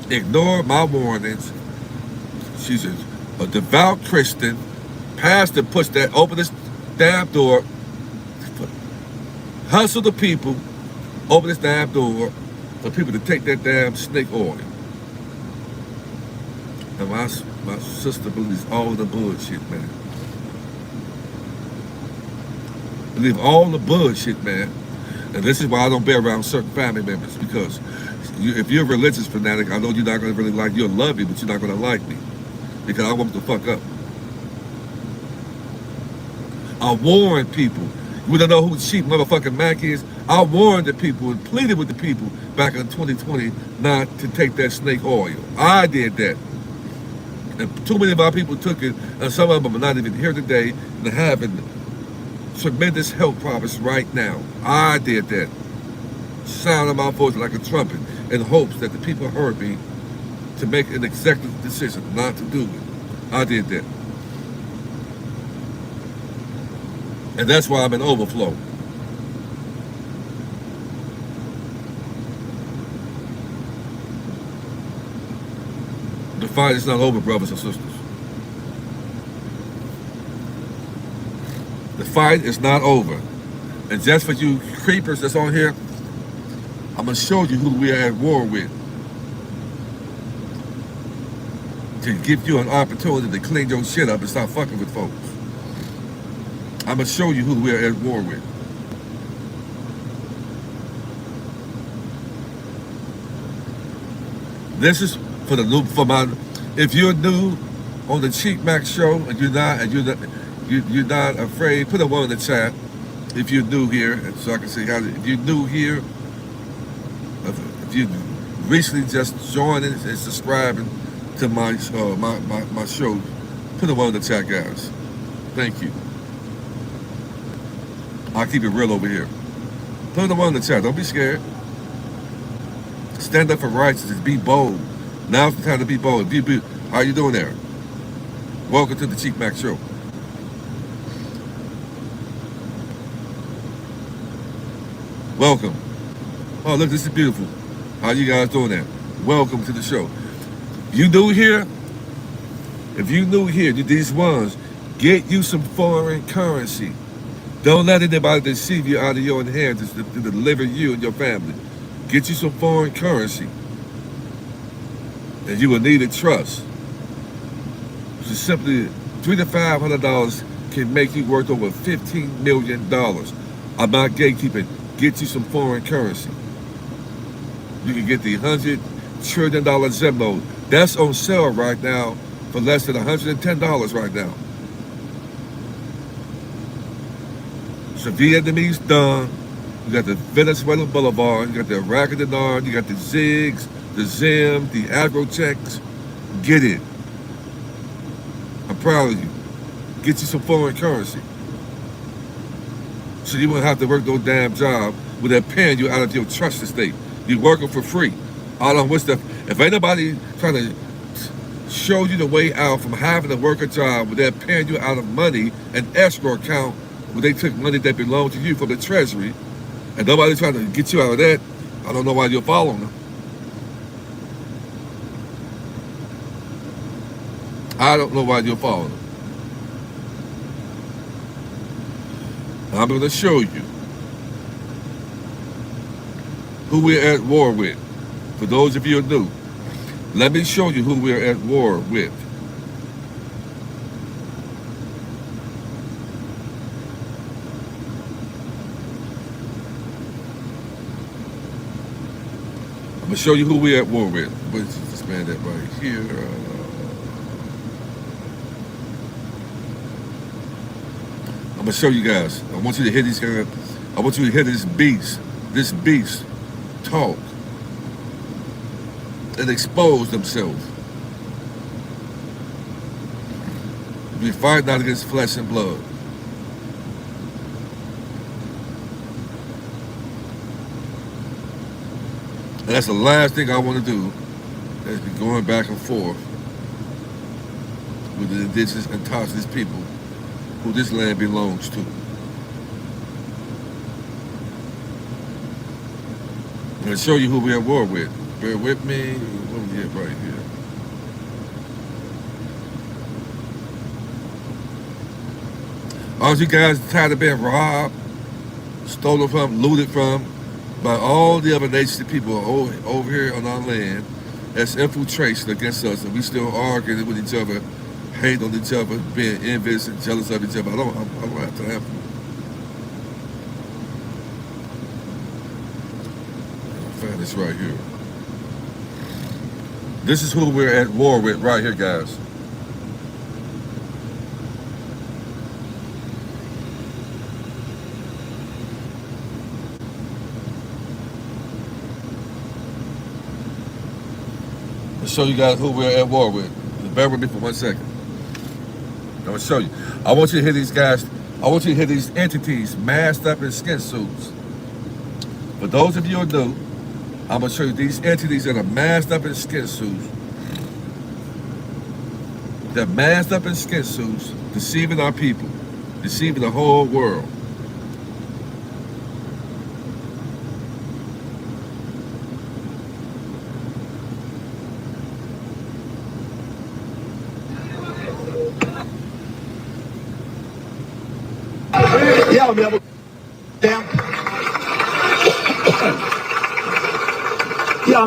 Ignored my warnings. She's a devout Christian. Pastor pushed that, open this damn door, hustle the people, open this damn door for people to take that damn snake oil. And my sister believes all the bullshit, man. Believe all the bullshit, man. And this is why I don't be around certain family members, because if you're a religious fanatic, I know you're not going to really like, you'll love me, but you're not going to like me, because I want to fuck up. I warned people. We don't know who the cheap motherfucking Mack is. I warned the people and pleaded with the people back in 2020 not to take that snake oil. I did that. And too many of our people took it, and some of them are not even here today and having tremendous health problems right now. I did that. Sound of my voice like a trumpet in hopes that the people heard me to make an executive decision not to do it. I did that. And that's why I'm in overflow. The fight is not over, brothers and sisters. The fight is not over. And just for you creepers that's on here, I'm going to show you who we are at war with. To give you an opportunity to clean your shit up and stop fucking with folks. I'm going to show you who we are at war with. This is for my. If you're new on the Cheap Mack show and you're not afraid, put a one in the chat. If you're new here, so I can see how. If you're new here, if you recently just joining and subscribing to my show, put a one in the chat, guys. Thank you. I'll keep it real over here. Put a one in the chat. Don't be scared. Stand up for righteousness. Be bold. Now's the time to be bold. How you doing there? Welcome to the Cheap Mack Show. Welcome. Oh, look, this is beautiful. How you guys doing there? Welcome to the show. You new here? If you new here, these ones, get you some foreign currency. Don't let anybody deceive you out of your inheritance to deliver you and your family. Get you some foreign currency. And you will need a trust. So simply $300 to $500 can make you worth over $15 million. I'm not gatekeeping. Get you some foreign currency. You can get the $100 trillion Zemo. That's on sale right now for less than $110 right now. So Vietnamese done. You got the Venezuela Boulevard, you got the Iraqi Dinar, you got the Zigs, the Zim, the Agrotechs. Get it. I'm proud of you. Get you some foreign currency. So you won't have to work no damn job where they're paying you out of your trust estate. You're working for free. All on what's if anybody trying to show you the way out from having to work a job where they're paying you out of money, an escrow account where they took money that belonged to you from the treasury, and nobody's trying to get you out of that, I don't know why you're following them. I don't know why you're following them. I'm going to show you who we're at war with. For those of you who are new, let me show you who we're at war with. I'm going to show you who we're at war with. Let's expand that right here. I'm going to show you guys. I want you to hear these guys. I want you to hear this beast talk and expose themselves. We fight not against flesh and blood. And that's the last thing I want to do, is be going back and forth with the indigenous and indigenous people who this land belongs to. I'm going to show you who we're at war with. Bear with me. What we get right here? All you guys tired of being robbed, stolen from, looted from, by all the other nations of people over here on our land that's infiltration against us, and we still arguing with each other, hate on each other, being envious and jealous of each other. I don't have time for it. I'll find this right here. This is who we're at war with right here, guys. Show you guys who we're at war with. Just bear with me for 1 second. I'm gonna show you. I want you to hear these guys. I want you to hear these entities masked up in skin suits. For those of you who know, I'm gonna show you these entities that are masked up in skin suits. They're masked up in skin suits, deceiving our people, deceiving the whole world. E ao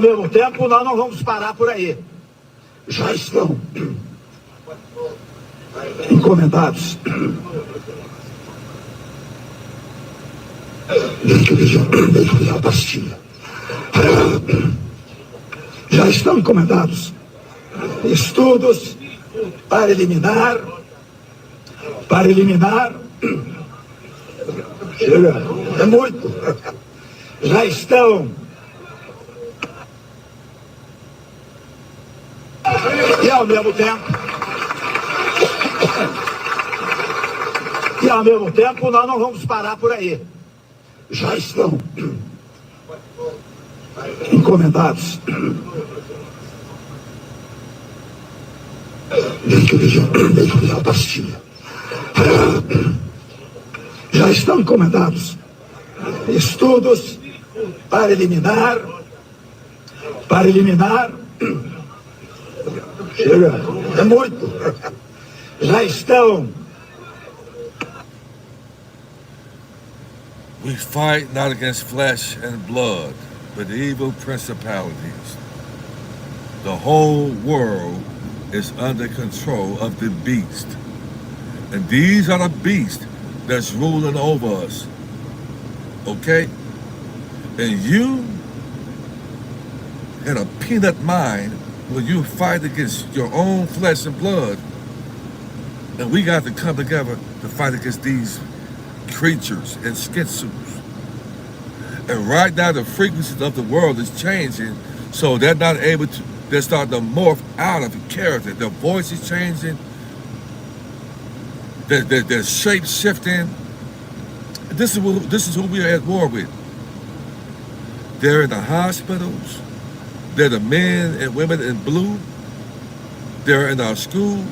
mesmo tempo, nós não vamos parar por aí. Já estão encomendados dentro da pastilha. Já estão encomendados estudos para eliminar. Chega, é muito. Já estão. E ao mesmo tempo, nós não vamos parar por aí. Já estão encomendados dentro da pastilha. Já estão encomendados estudos para eliminar. Chega, é muito. Já estão. We fight not against flesh and blood, but evil principalities. The whole world is under control of the beast. And these are the beasts that's ruling over us. Okay? And you in a peanut mind when you fight against your own flesh and blood. And we got to come together to fight against these creatures and schizos. And right now the frequencies of the world is changing, so they're not able to, they're starting to morph out of character. Their voice is changing, their shape shifting. This is who we are at war with. They're in the hospitals, they're the men and women in blue, they're in our schools,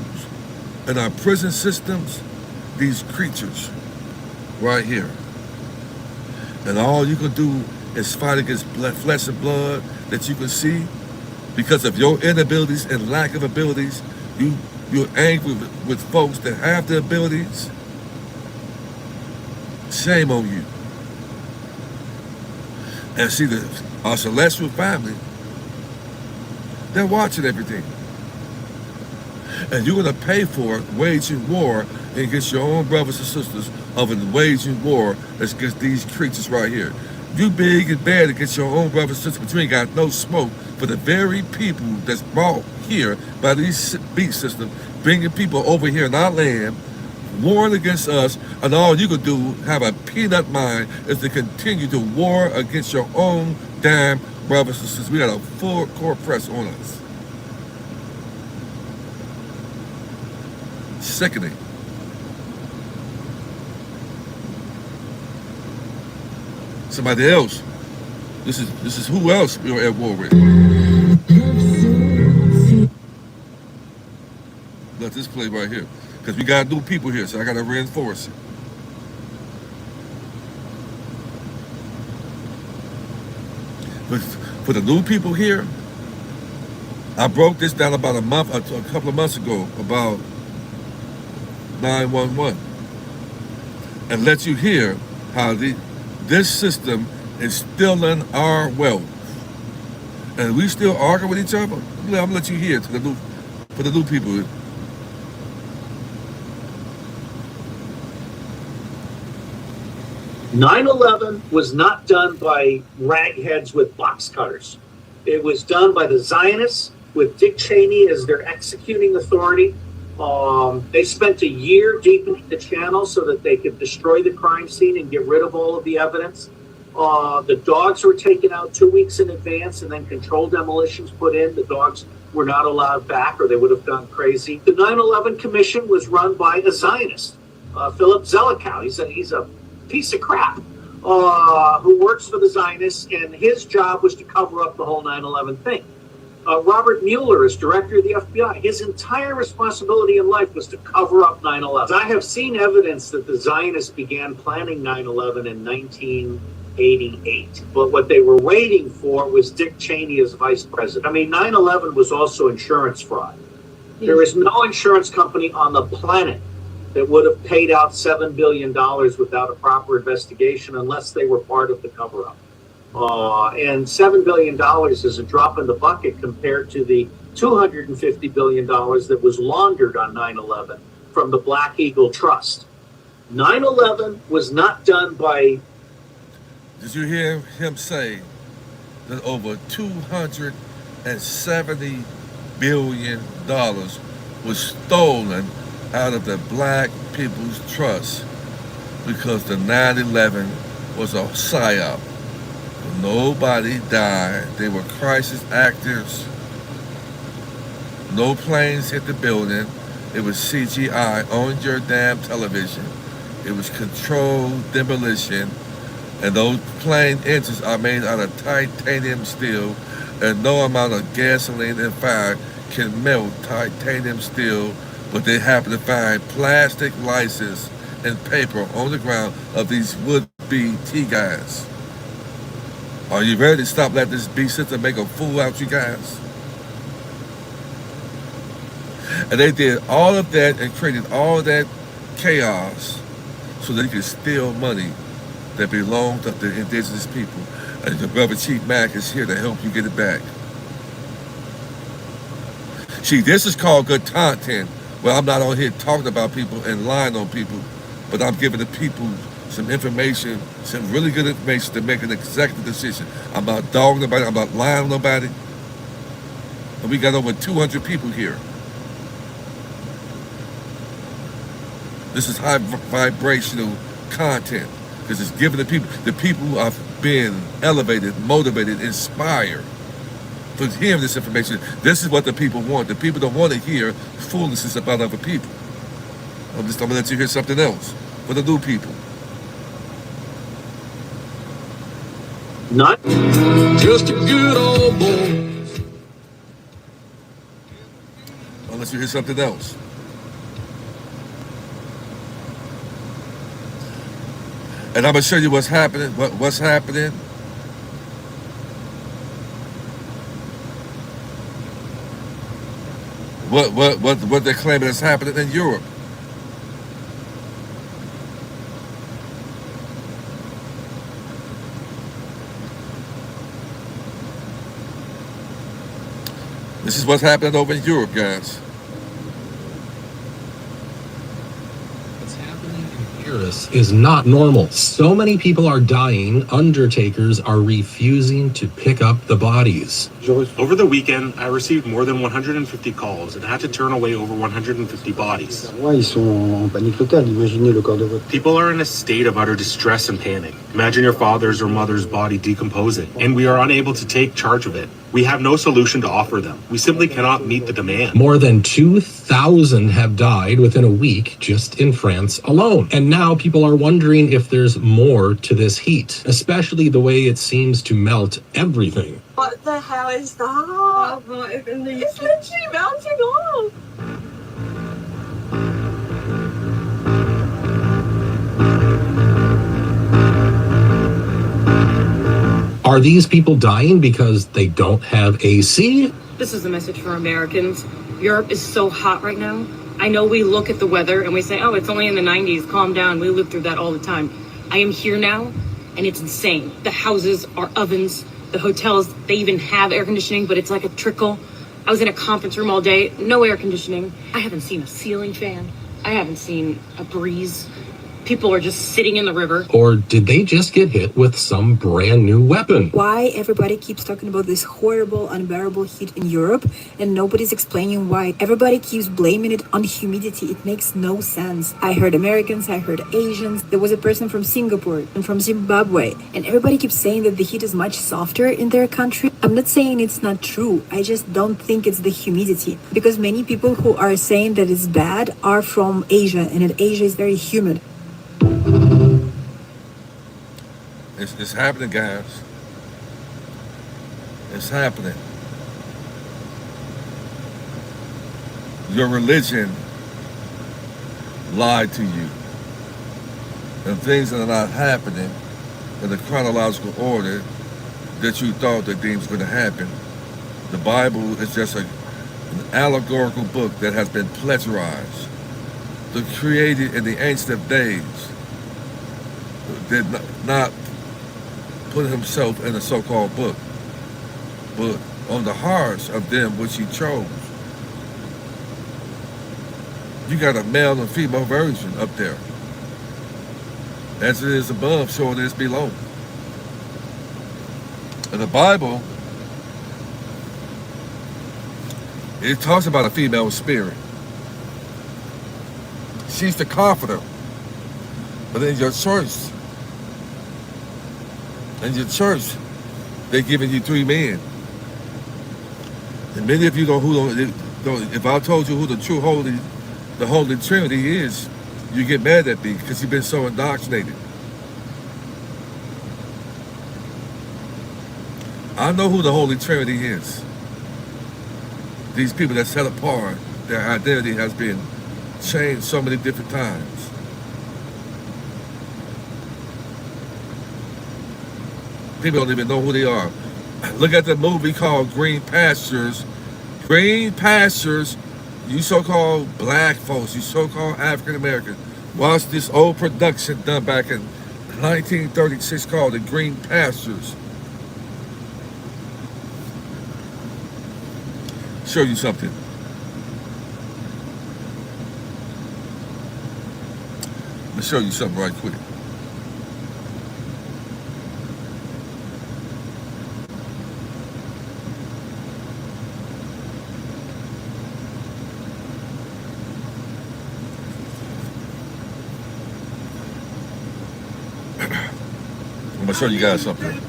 in our prison systems, these creatures right here. And all you can do is fight against flesh and blood that you can see. Because of your inabilities and lack of abilities, you're angry with folks that have the abilities. Shame on you. And see, our celestial family, they're watching everything. And you're going to pay for it, waging war against your own brothers and sisters of a waging war against these creatures right here. You big and bad against your own brothers and sisters, but you ain't got no smoke for the very people that's brought here by these beast systems, bringing people over here in our land, warring against us, and all you can do, have a peanut mind, is to continue to war against your own damn brothers and sisters. We got a full court press on us. Sickening. Somebody else. This is who else we're at war with. Let this play right here, because we got new people here, so I got to reinforce it. But for the new people here, I broke this down about a couple of months ago about 911, and let you hear how this system is stealing our wealth, and we still argue with each other. I'm gonna let you hear for the new people. 9/11 was not done by ragheads with box cutters. It was done by the Zionists with Dick Cheney as their executing authority. They spent a year deepening the channel so that they could destroy the crime scene and get rid of all of the evidence. The dogs were taken out 2 weeks in advance, and then controlled demolitions put in. The dogs were not allowed back, or they would have gone crazy. The 9/11 Commission was run by a Zionist, Philip Zelikow. He's a piece of crap who works for the Zionists, and his job was to cover up the whole 9/11 thing. Robert Mueller is director of the FBI. His entire responsibility in life was to cover up 9/11. I have seen evidence that the Zionists began planning 9/11 in 1988. But what they were waiting for was Dick Cheney as vice president. I mean, 9/11 was also insurance fraud. There is no insurance company on the planet that would have paid out $7 billion without a proper investigation unless they were part of the cover-up. And $7 billion is a drop in the bucket compared to the $250 billion that was laundered on 9/11 from the Black Eagle Trust. 9/11 was not done by... Did you hear him say that over $270 billion was stolen out of the Black People's Trust because the 9/11 was a psyop? Nobody died. They were crisis actors. No planes hit the building. It was CGI on your damn television. It was controlled demolition. And those plane engines are made out of titanium steel, and no amount of gasoline and fire can melt titanium steel, but they happen to find plastic license and paper on the ground of these would-be T guys. Are you ready to stop letting this beast system make a fool out you guys? And they did all of that and created all of that chaos so they could steal money that belonged to the indigenous people. And the brother Chief Mack is here to help you get it back. See, this is called good content. Well, I'm not on here talking about people and lying on people, but I'm giving the people some information, some really good information to make an executive decision. I'm not dogging nobody, I'm not lying on nobody. And we got over 200 people here. This is high vibrational content because it's giving the people who are being elevated, motivated, inspired for hearing this information. This is what the people want. The people don't want to hear foolishness about other people. I'm gonna let you hear something else for the new people. Not Just a good old boy. Unless you hear something else. And I'm gonna show you what's happening. What's happening? What they're claiming is happening in Europe. This is what's happening over in Europe, guys. What's happening in Paris is not normal. So many people are dying, undertakers are refusing to pick up the bodies. Over the weekend, I received more than 150 calls and had to turn away over 150 bodies. Ils sont en panique totale, imaginez le corps de votre... People are in a state of utter distress and panic. Imagine your father's or mother's body decomposing, and we are unable to take charge of it. We have no solution to offer them. We simply cannot meet the demand. More than 2,000 have died within a week just in France alone. And now people are wondering if there's more to this heat, especially the way it seems to melt everything. What the hell is that? It's literally melting off. Are these people dying because they don't have AC? This is a message for Americans. Europe is so hot right now. I know we look at the weather and we say, oh, it's only in the 90s, calm down. We live through that all the time. I am here now and it's insane. The houses are ovens. The hotels, they even have air conditioning, but it's like a trickle. I was in a conference room all day, no air conditioning. I haven't seen a ceiling fan. I haven't seen a breeze. People are just sitting in the river. Or did they just get hit with some brand new weapon? Why everybody keeps talking about this horrible, unbearable heat in Europe and nobody's explaining why. Everybody keeps blaming it on humidity. It makes no sense. I heard Americans, I heard Asians. There was a person from Singapore and from Zimbabwe. And everybody keeps saying that the heat is much softer in their country. I'm not saying it's not true. I just don't think it's the humidity. Because many people who are saying that it's bad are from Asia. And Asia is very humid. It's happening, guys. It's happening. Your religion lied to you. And things that are not happening in the chronological order that you thought that things were going to happen. The Bible is just an allegorical book that has been plagiarized. the created in the ancient of days did not put himself in a so-called book, but on the hearts of them which he chose. You got a male and female version up there. As it is above, so it is below. In the Bible, it talks about a female spirit. She's the comforter. But in your church, they're giving you three men. And many of you don't, if I told you who the true the Holy Trinity is, you get mad at me because you've been so indoctrinated. I know who the Holy Trinity is. These people that set apart, their identity has been changed so many different times. People don't even know who they are. Look at the movie called Green Pastures. Green Pastures, you so-called black folks, you so-called African Americans, watch this old production done back in 1936 called The Green Pastures. Show you something. Let me show you something right quick. I'm gonna show you guys something.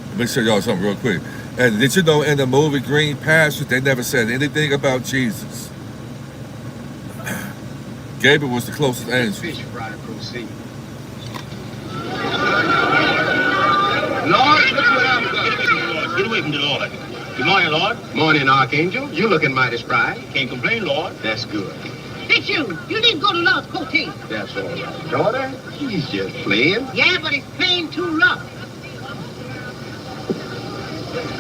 Let me show y'all something real quick. And did you know in the movie Green Pastures, they never said anything about Jesus? Gabriel was the closest angel. Fish fry to proceed. Lord, look what I've got. Get away from the Lord. Good morning, Lord. Morning, Archangel. You looking mighty spry. Can't complain, Lord. That's good. It's you. You need to go to Lord's coating. That's all right. Daughter, he's just playing. Yeah, but he's playing too rough.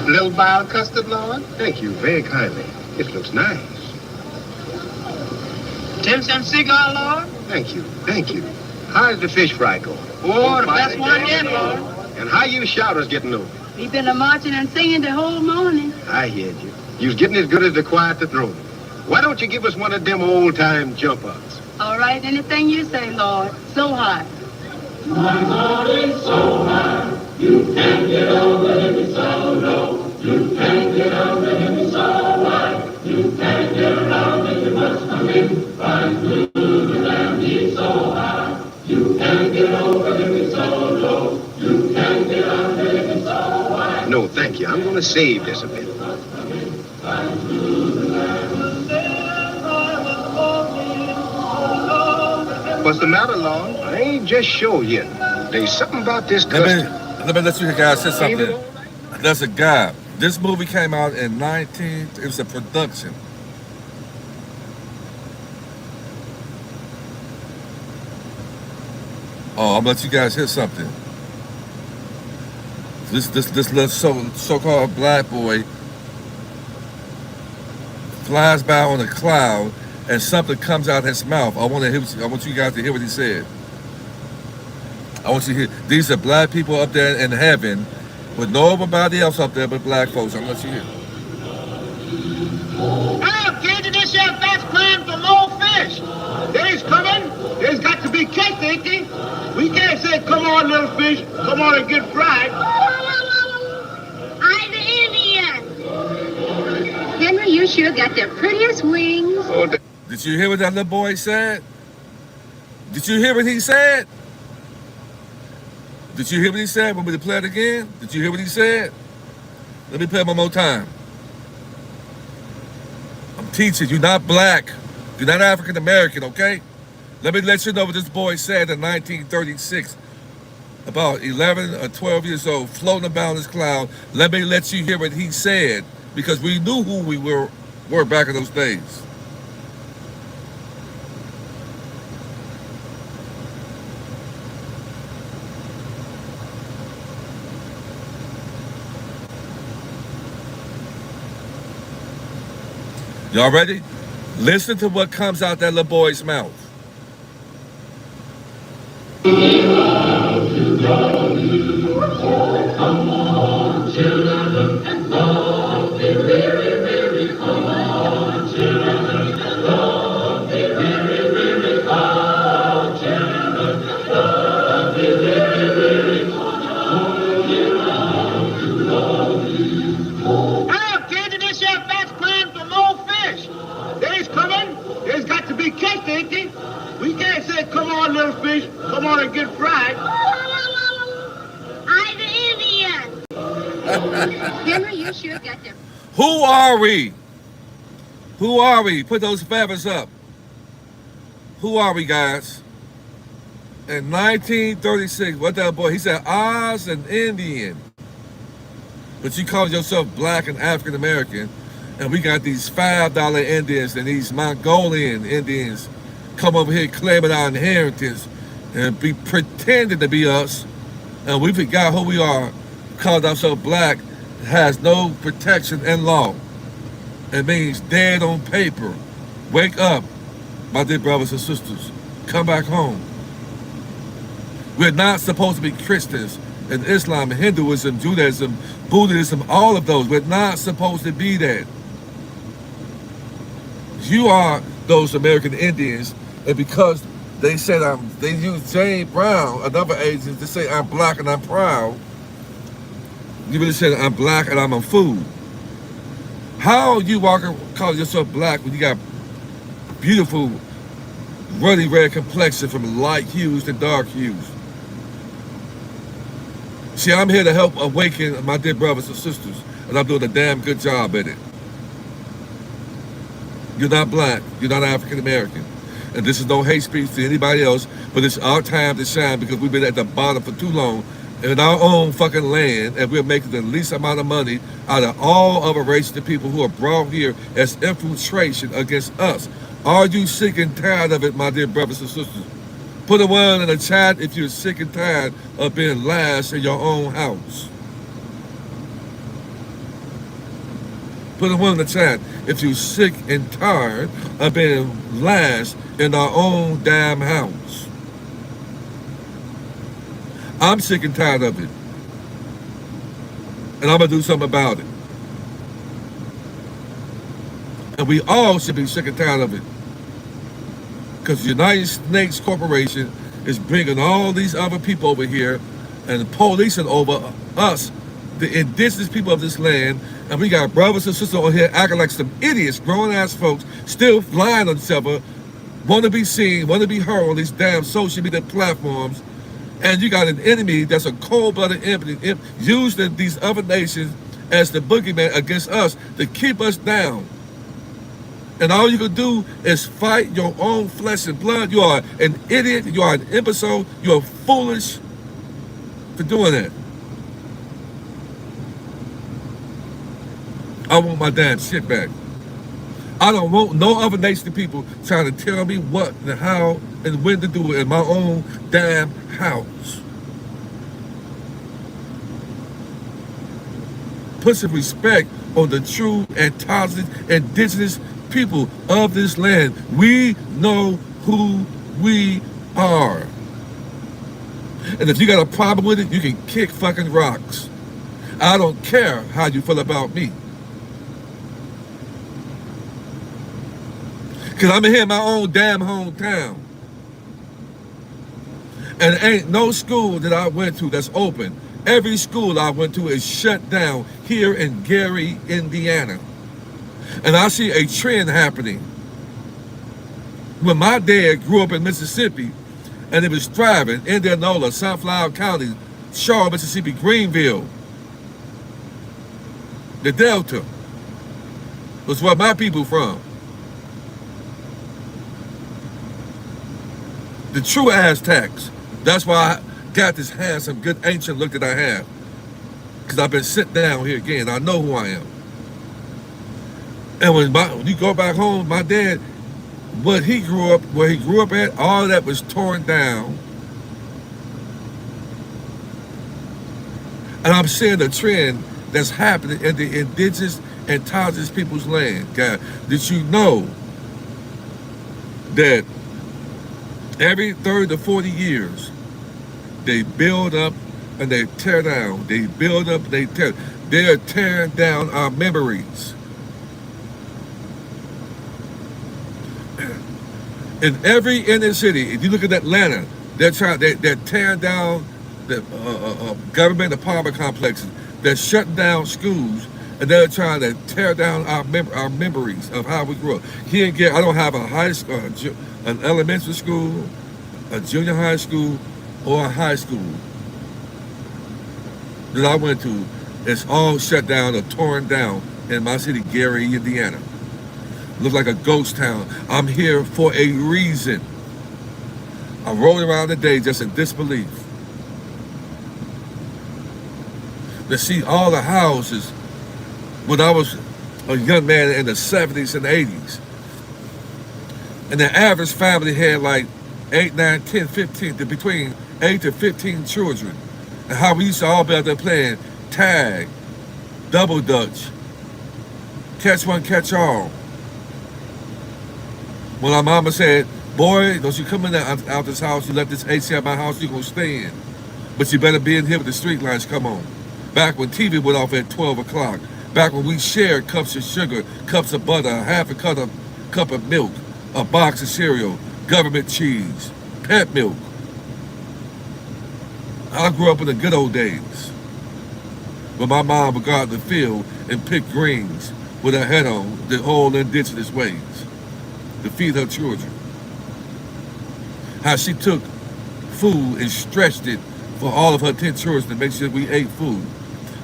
Little bile custard, Lord? Thank you very kindly. It looks nice. 10-cent cigar, Lord? Thank you. Thank you. How's the fish fry going? Oh, the best one yet, Lord. And how you shouters getting over? We've been marching and singing the whole morning. I heard you. You's getting as good as the quiet the throne. Why don't you give us one of them old-time jump-ups? All right, anything you say, Lord. So high. My God is so high, you can't get over him, it's so low. You can't get over him, it's so wide. You can't get around him, you must come in. Right through the land, he's so high. You can't get over him, it's so low. You can't get under him, it's so wide. No, thank you. I'm going to save this a bit. What's the matter, Lord? I ain't just sure yet. There's something about this custom. Let me let you guys say something. There's a guy. This movie came out in it was a production. Oh, I'm gonna let you guys hear something. This little so-called black boy flies by on a cloud and something comes out his mouth. I want you guys to hear what he said. I want you to hear. These are black people up there in heaven with nobody else up there but black folks. I'm gonna let you hear. Hello, kids, this here fat's crying for more fish. They's coming. There's got to be cake, ain't they? We can't say, come on, little fish, come on and get fried. I'm the Indian. Henry, you sure got the prettiest wings. Did you hear what that little boy said? Did you hear what he said? Did you hear what he said? Want me to play it again? Did you hear what he said? Let me play it one more time. I'm teaching. You're not black. You're not African American, okay? Let me let you know what this boy said in 1936. About 11 or 12 years old, floating about this cloud. Let me let you hear what he said because we knew who we were back in those days. Y'all ready? Listen to what comes out that little boy's mouth. Now, kids, this here fat's crying for more fish. They's coming. There's got to be catch, ain't they? We can't say, come on, little fish, come on and get fried. I'm the Indian. Henry, you sure got the Who are we? Who are we? Put those feathers up. Who are we, guys? In 1936, what that boy, he said, Oz an Indian. But you call yourself black and African American, and we got these $5 Indians and these Mongolian Indians come over here claiming our inheritance and be pretending to be us, and we forgot who we are. Called ourselves black has no protection in law. It means dead on paper. Wake up, my dear brothers and sisters. Come back home. We're not supposed to be Christians in Islam, Hinduism, Judaism, Buddhism, all of those. We're not supposed to be that. You are those American Indians, and because they said they used Jane Brown, another agent, to say I'm black and I'm proud, you really said I'm black and I'm a fool. How you call yourself black when you got beautiful, ruddy red complexion from light hues to dark hues? See, I'm here to help awaken my dear brothers and sisters, and I'm doing a damn good job at it. You're not black, you're not African American, and this is no hate speech to anybody else, but it's our time to shine because we've been at the bottom for too long in our own fucking land, and we're making the least amount of money out of all other races of people who are brought here as infiltration against us. Are you sick and tired of it, my dear brothers and sisters? Put a one in the chat if you're sick and tired of being last in your own house. Put a one in the chat if you're sick and tired of being last in our own damn house. I'm sick and tired of it. And I'm going to do something about it. And we all should be sick and tired of it. Because the United States Corporation is bringing all these other people over here and policing over us, the indigenous people of this land, and we got brothers and sisters on here acting like some idiots, grown-ass folks, still flying on each other, want to be seen, want to be heard on these damn social media platforms, and you got an enemy that's a cold-blooded enemy using these other nations as the boogeyman against us to keep us down. And all you can do is fight your own flesh and blood. You are an idiot. You are an imbecile. You are foolish for doing that. I want my damn shit back. I don't want no other nation of people trying to tell me what and how and when to do it in my own damn house. Put some respect on the true and talented indigenous people of this land. We know who we are. And if you got a problem with it, you can kick fucking rocks. I don't care how you feel about me. Because I'm here in my own damn hometown. And ain't no school that I went to that's open. Every school I went to is shut down here in Gary, Indiana. And I see a trend happening. When my dad grew up in Mississippi, and it was thriving, Indianola, Sunflower County, Shaw, Mississippi, Greenville, the Delta was where my people from. The true Aztecs. That's why I got this handsome, good ancient look that I have. Because I've been sitting down here again. I know who I am. And when you go back home, my dad, where he grew up at, all that was torn down. And I'm seeing the trend that's happening in the indigenous and indigenous people's land. God, did you know that every 30 to 40 years, they build up and they tear down. They build up, they tear. They're tearing down our memories. In every inner city, if you look at Atlanta, they're tearing down the government apartment complexes. They're shutting down schools, and they're trying to tear down our memories of how we grew up. I don't have a high school, an elementary school, a junior high school, or a high school that I went to. It's all shut down or torn down in my city, Gary, Indiana. Looks like a ghost town. I'm here for a reason. I'm rolling around today just in disbelief. To see all the houses when I was a young man in the 70s and 80s. And the average family had like 8, 9, 10, 15, between 8 to 15 children. And how we used to all be out there playing tag, double dutch, catch one, catch all. When our mama said, boy, don't you come in out this house, you let this AC out my house, you're going to stay in. But you better be in here with the street lights come on. Back when TV went off at 12 o'clock. Back when we shared cups of sugar, cups of butter, half a cup of milk, a box of cereal, government cheese, pet milk. I grew up in the good old days when my mom would go out in the field and pick greens with her head on the whole indigenous ways to feed her children. How she took food and stretched it for all of her 10 children to make sure we ate food.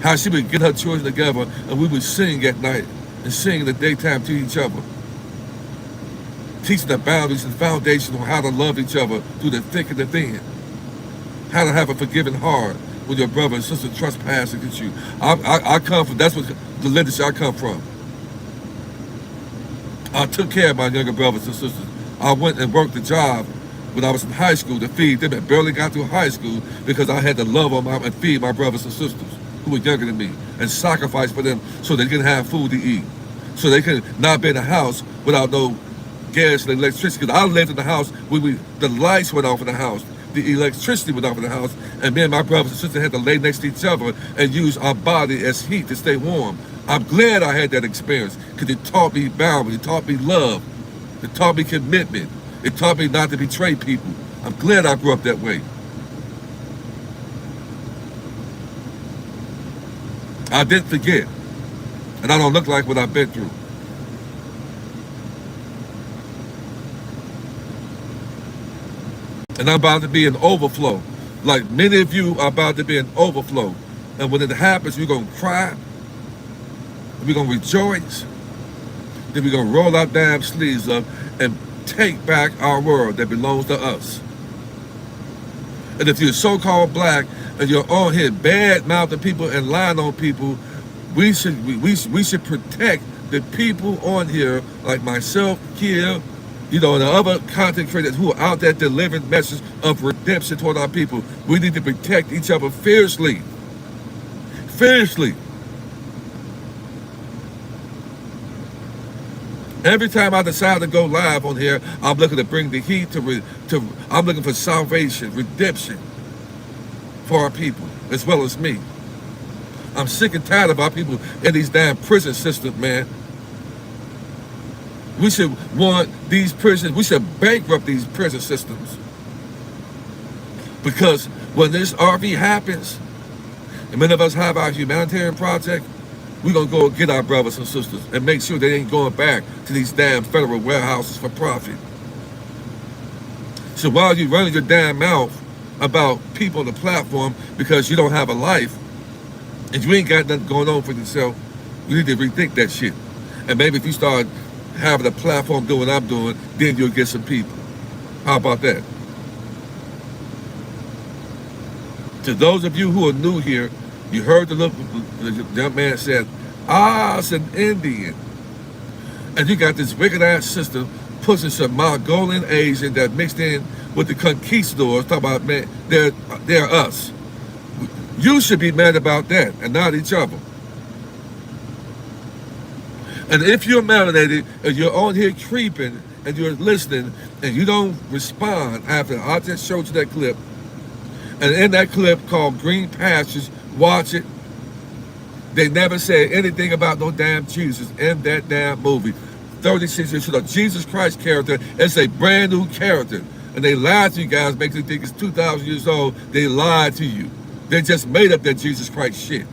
How she would get her children together and we would sing at night and sing in the daytime to each other. Teaching the boundaries and foundation on how to love each other through the thick and the thin. How to have a forgiving heart when your brother and sister trespass against you. I come from, that's what the lineage I come from. I took care of my younger brothers and sisters. I went and worked a job when I was in high school to feed them and barely got through high school because I had to love them and feed my brothers and sisters who were younger than me and sacrifice for them so they could have food to eat. So they could not be in the house without no gas and electricity. Because I lived in the house where the lights went off in the house, the electricity went off in the house, and me and my brothers and sisters had to lay next to each other and use our body as heat to stay warm. I'm glad I had that experience because it taught me boundaries, it taught me love, it taught me commitment, it taught me not to betray people. I'm glad I grew up that way. I didn't forget, and I don't look like what I've been through. And I'm about to be an overflow. Like many of you are about to be an overflow. And when it happens, we're going to cry. We're going to rejoice. Then we're going to roll our damn sleeves up and take back our world that belongs to us. And if you're so-called black and you're on here bad-mouthing people and lying on people, we should protect the people on here like myself, Kia, you know, and the other content creators who are out there delivering messages of redemption toward our people. We need to protect each other fiercely. Fiercely. Every time I decide to go live on here, I'm looking to bring the heat I'm looking for salvation, redemption for our people, as well as me. I'm sick and tired of our people in these damn prison systems, man. We should want these prisons, we should bankrupt these prison systems. Because when this RV happens, and many of us have our humanitarian project, we're going to go and get our brothers and sisters and make sure they ain't going back to these damn federal warehouses for profit. So while you're running your damn mouth about people on the platform because you don't have a life and you ain't got nothing going on for yourself, you need to rethink that shit. And maybe if you start having a platform doing what I'm doing, then you'll get some people. How about that? To those of you who are new here, you heard the young man said, it's an Indian. And you got this wicked ass system pushing some Mongolian Asian that mixed in with the conquistadors. Talk about, man, they're us. You should be mad about that and not each other. And if you're melanated and you're on here creeping and you're listening and you don't respond after I just showed you that clip, and in that clip called Green Pastures, watch it. They never said anything about no damn Jesus in that damn movie. 36 years old. Jesus Christ character is a brand new character. And they lied to you guys, making you think it's 2,000 years old. They lied to you. They just made up that Jesus Christ shit.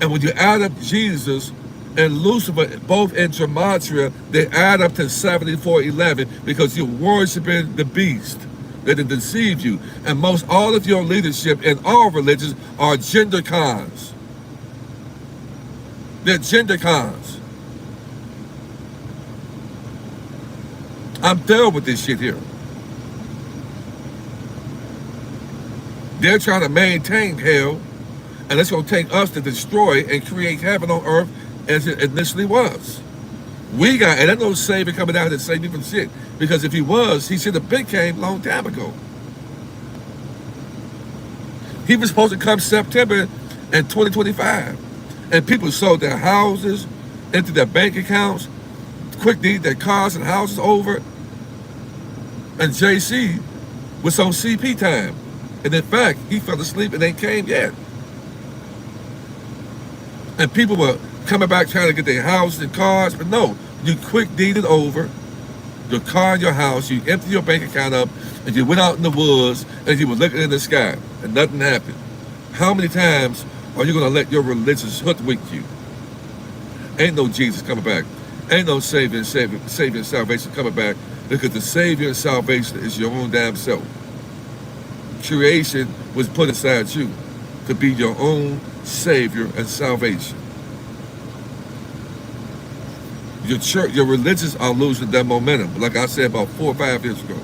And when you add up Jesus and Lucifer, both in gematria, they add up to 7411 because you're worshiping the beast that have deceived you. And most all of your leadership in all religions are gender cons. They're gender cons. I'm done with this shit here. They're trying to maintain hell, and it's going to take us to destroy and create heaven on earth as it initially was. We got, and there's no Savior coming down to save you from shit, because if he was, he should have been came a long time ago. He was supposed to come September in 2025, and people sold their houses, into their bank accounts, quick deed their cars and houses over, and JC was on CP time. And in fact, he fell asleep and ain't came yet. And people were coming back trying to get their houses and cars, but no, you quick deeded over your car and your house, you empty your bank account up, and you went out in the woods and you were looking in the sky, and nothing happened. How many times are you gonna let your religious hoodwink you? Ain't no Jesus coming back. Ain't no Savior and salvation coming back, because the Savior and salvation is your own damn self. Creation was put inside you to be your own Savior and salvation. Your church, your religions are losing their momentum, like I said about 4 or 5 years ago.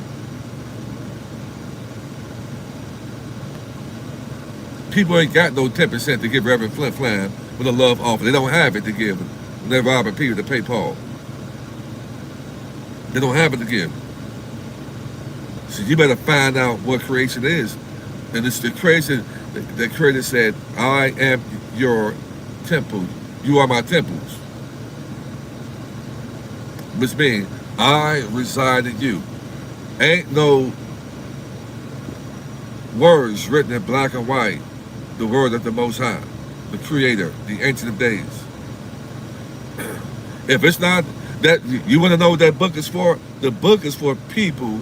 People ain't got no 10% to give Reverend Flint Flam with a love offer. They don't have it to give when they're robbing Peter to pay Paul. They don't have it to give. So you better find out what creation is. And it's the creation that Creator said, I am your temple. You are my temples. Which means, I reside in you. Ain't no words written in black and white. The word of the Most High, the Creator, the Ancient of Days. If it's not that, you want to know what that book is for? The book is for people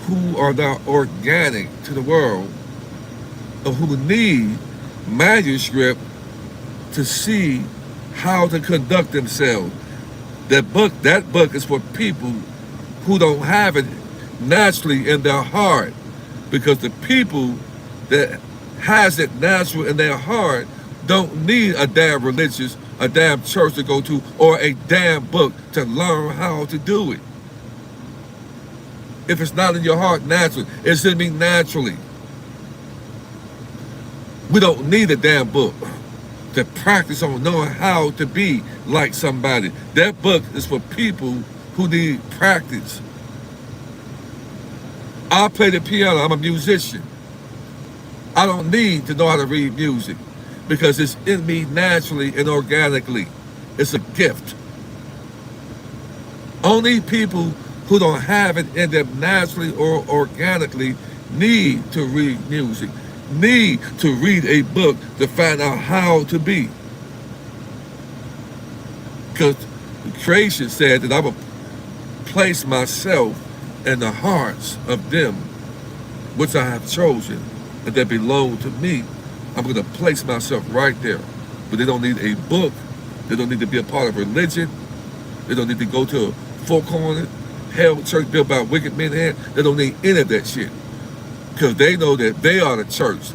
who are now organic to the world, or who need manuscript to see how to conduct themselves. That book is for people who don't have it naturally in their heart, because the people that has it natural in their heart don't need a damn religious, a damn church to go to, or a damn book to learn how to do it. If it's not in your heart naturally, it's in me naturally. We don't need a damn book to practice on knowing how to be like somebody. That book is for people who need practice. I play the piano, I'm a musician. I don't need to know how to read music because it's in me naturally and organically. It's a gift. Only people who don't have it in them naturally or organically need to read music, need to read a book to find out how to be. Because creation said that I will place myself in the hearts of them which I have chosen and that belong to me. I'm going to place myself right there. But they don't need a book. They don't need to be a part of religion. They don't need to go to a four-corner hell church built by wicked men here. They don't need any of that shit. Because they know that they are the church.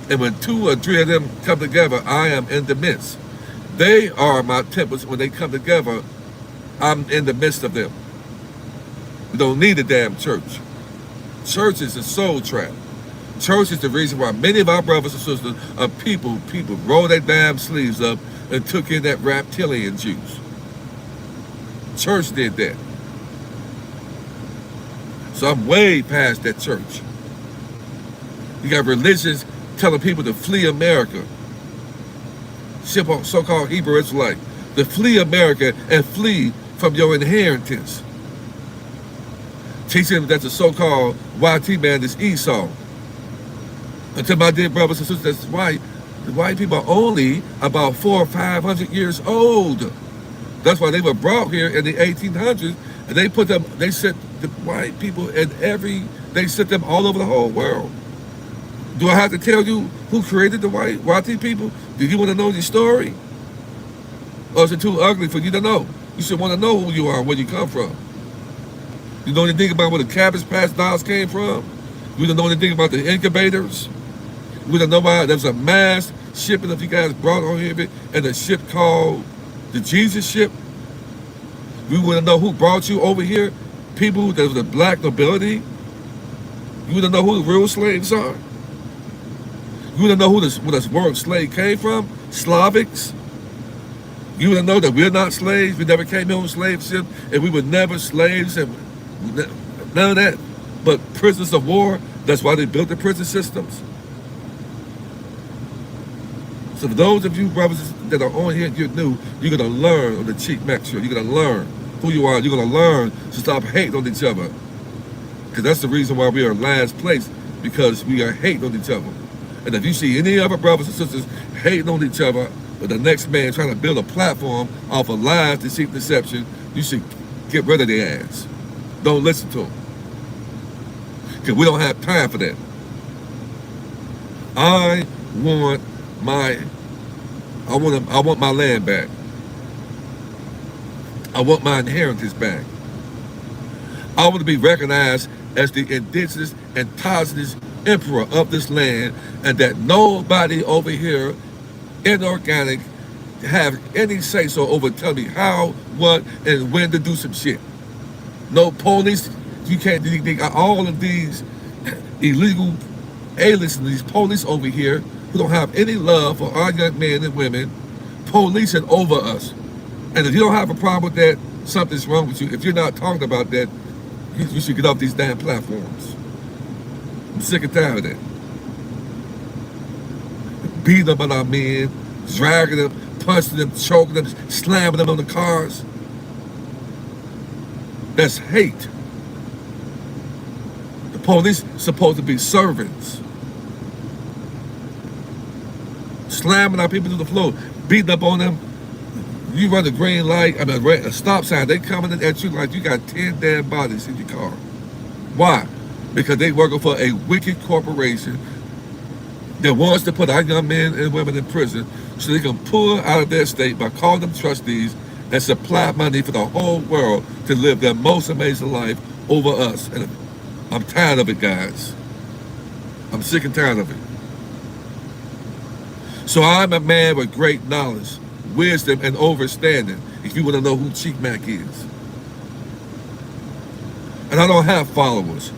And when 2 or 3 of them come together, I am in the midst. They are my temples. When they come together, I'm in the midst of them. We don't need a damn church. Church is a soul trap. Church is the reason why many of our brothers and sisters are people roll their damn sleeves up and took in that reptilian juice. Church did that. So I'm way past that church. You got religions telling people to flee America. So-called Hebrew Israelite. To flee America and flee from your inheritance. Teaching them that the so-called YT man is Esau. Until my dear brothers and sisters, that's white. The white people are only about 400 or 500 years old. That's why they were brought here in the 1800s, and they sent the white people they sent them all over the whole world. Do I have to tell you who created the white people? Do you want to know the story? Or is it too ugly for you to know? You should want to know who you are, where you come from. You know anything about where the Cabbage Patch dolls came from? You don't know anything about the incubators? We don't know about there's a mass shipping of you guys brought on here and a ship called the Jesus ship. We want to know who brought you over here. People that was the black nobility. You want to know who the real slaves are. You want to know where this word slave came from? Slavics. You want to know that we're not slaves. We never came here on slave ship, and we were never slaves, and none of that. But prisoners of war. That's why they built the prison systems. So for those of you brothers that are on here, you're new, you're going to learn on the Cheap Mack show. You're going to learn who you are. You're going to learn to stop hating on each other. Because that's the reason why we are in last place, because we are hating on each other. And if you see any other brothers and sisters hating on each other, or the next man trying to build a platform off of lies, deceit, deception, you should get rid of their ass. Don't listen to them. Because we don't have time for that. I want my land back. I want my inheritance back. I want to be recognized as the indigenous and indigenous emperor of this land, and that nobody over here inorganic have any say so over telling me how, what, and when to do some shit. No police. You can't do all of these illegal aliens and these police over here who don't have any love for our young men and women policing over us. And if you don't have a problem with that, something's wrong with you. If you're not talking about that, you should get off these damn platforms. I'm sick and tired of that. Beating up on our men, dragging them, punching them, choking them, slamming them on the cars. That's hate. The police supposed to be servants. Slamming our people to the floor, beating up on them. You run the green light, a stop sign, they coming at you like you got 10 damn bodies in your car. Why? Because they working for a wicked corporation that wants to put our young men and women in prison so they can pull out of their state by calling them trustees and supply money for the whole world to live their most amazing life over us. And I'm tired of it, guys. I'm sick and tired of it. So I'm a man with great knowledge, wisdom, and understanding, if you want to know who Cheap Mack is. And I don't have followers.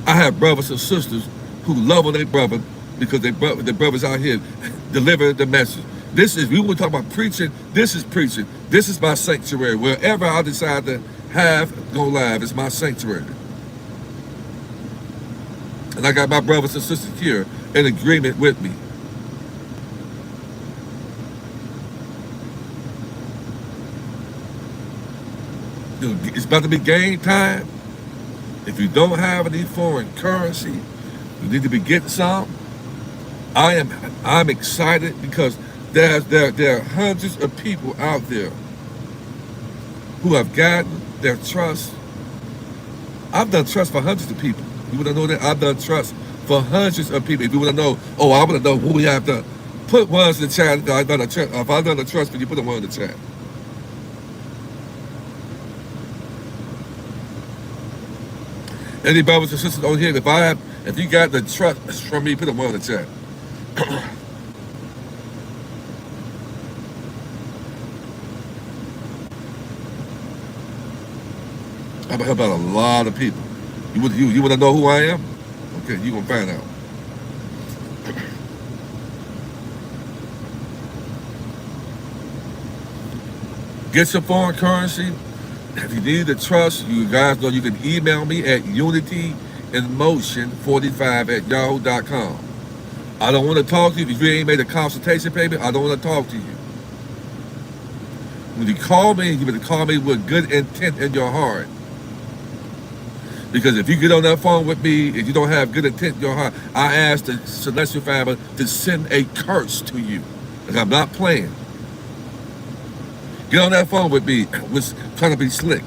I have brothers and sisters who love on their brother because their brothers out here delivering the message. This is, we were talking about preaching, this is preaching. This is my sanctuary. Wherever I decide to go live, it's my sanctuary. And I got my brothers and sisters here in agreement with me. It's about to be game time. If you don't have any foreign currency, you need to be getting some. I'm excited because there are hundreds of people out there who have gotten their trust. I've done trust for hundreds of people. You want to know that? I've done trust for hundreds of people. If you want to know, I want to know who we have done. Put ones in the chat. If I've done a trust, can you put them one in the chat? Any brothers and sisters on here, if you got the trust from me, put them one in the chat. I've about a lot of people. You want to know who I am? Okay, you gonna find out. Get some foreign currency. If you need to trust, you guys know you can email me at unityinmotion45@yahoo.com. I don't want to talk to you if you ain't made a consultation payment. I don't want to talk to you. When you call me, you better call me with good intent in your heart. Because if you get on that phone with me and you don't have good intent in your heart, I ask the celestial family to send a curse to you. And I'm not playing. Get on that phone with me, was trying to be slick.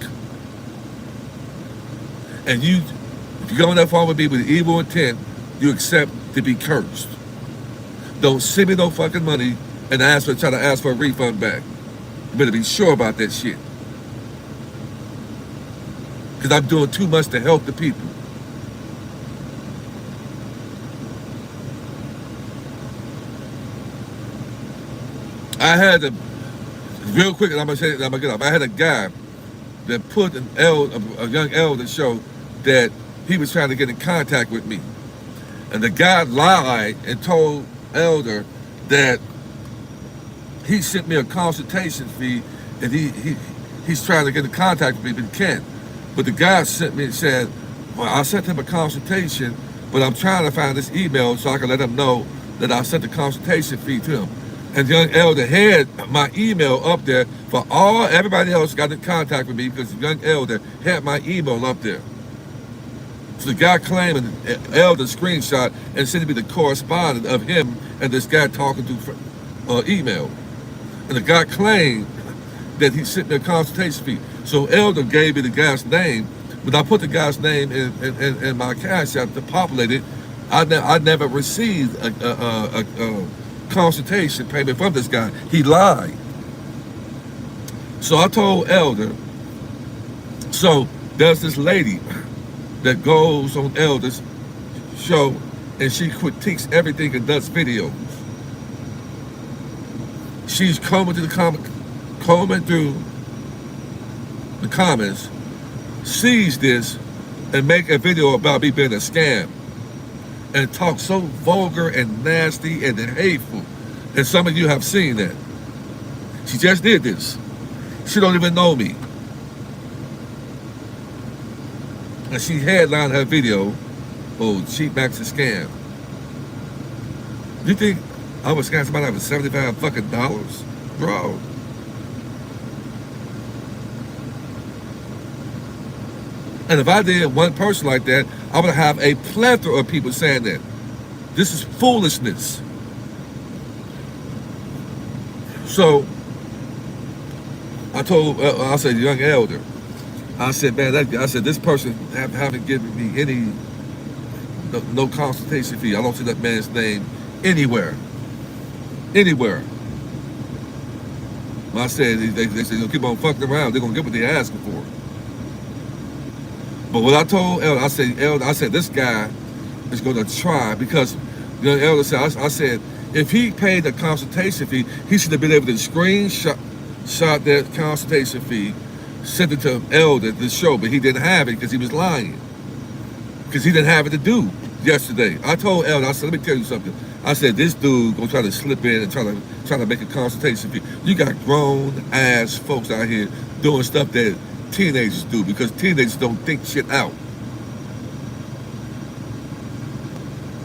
And if you get on that phone with me with evil intent, you accept to be cursed. Don't send me no fucking money and try to ask for a refund back. You better be sure about that shit. Because I'm doing too much to help the people. I had to, real quick, and I'm gonna say it, I'm gonna get up. I had a guy that put a young elder show that he was trying to get in contact with me. And the guy lied and told elder that he sent me a consultation fee and he's trying to get in contact with me, but he can't. But the guy sent me and said, well, I sent him a consultation, but I'm trying to find this email so I can let him know that I sent the consultation fee to him. And the young elder had my email up there for everybody else got in contact with me because the young elder had my email up there. So the guy claimed an elder screenshot and sent me the correspondence of him and this guy talking through email. And the guy claimed that he sent me a consultation fee. So elder gave me the guy's name. When I put the guy's name in my cash app to populate it, I never received a consultation payment from this guy. He lied. So I told elder, so there's this lady that goes on elder's show and she critiques everything and does videos. She's combing through the comments, sees this and make a video about me being a scam and talk so vulgar and nasty and hateful. And some of you have seen that. She just did this. She don't even know me. And she headlined her video, oh, Cheap Mack's a scam. You think I would scam somebody out of $75 fucking dollars? Bro. And if I did one person like that, I would have a plethora of people saying that. This is foolishness. So I said, young elder, I said, man, I said, this person haven't given me no consultation fee. I don't see that man's name anywhere. Anywhere. I said, they said, you'll keep on fucking around. They're going to get what they're asking for. But what I told elder, I said, this guy is going to try because the elder said, I said, if he paid the consultation fee, he should have been able to screenshot that consultation fee, sent it to elder to show, but he didn't have it because he was lying. Because he didn't have it to do yesterday. I told elder, I said, let me tell you something. I said, this dude gonna try to slip in and try to make a consultation fee. You got grown ass folks out here doing stuff that teenagers do because teenagers don't think shit out.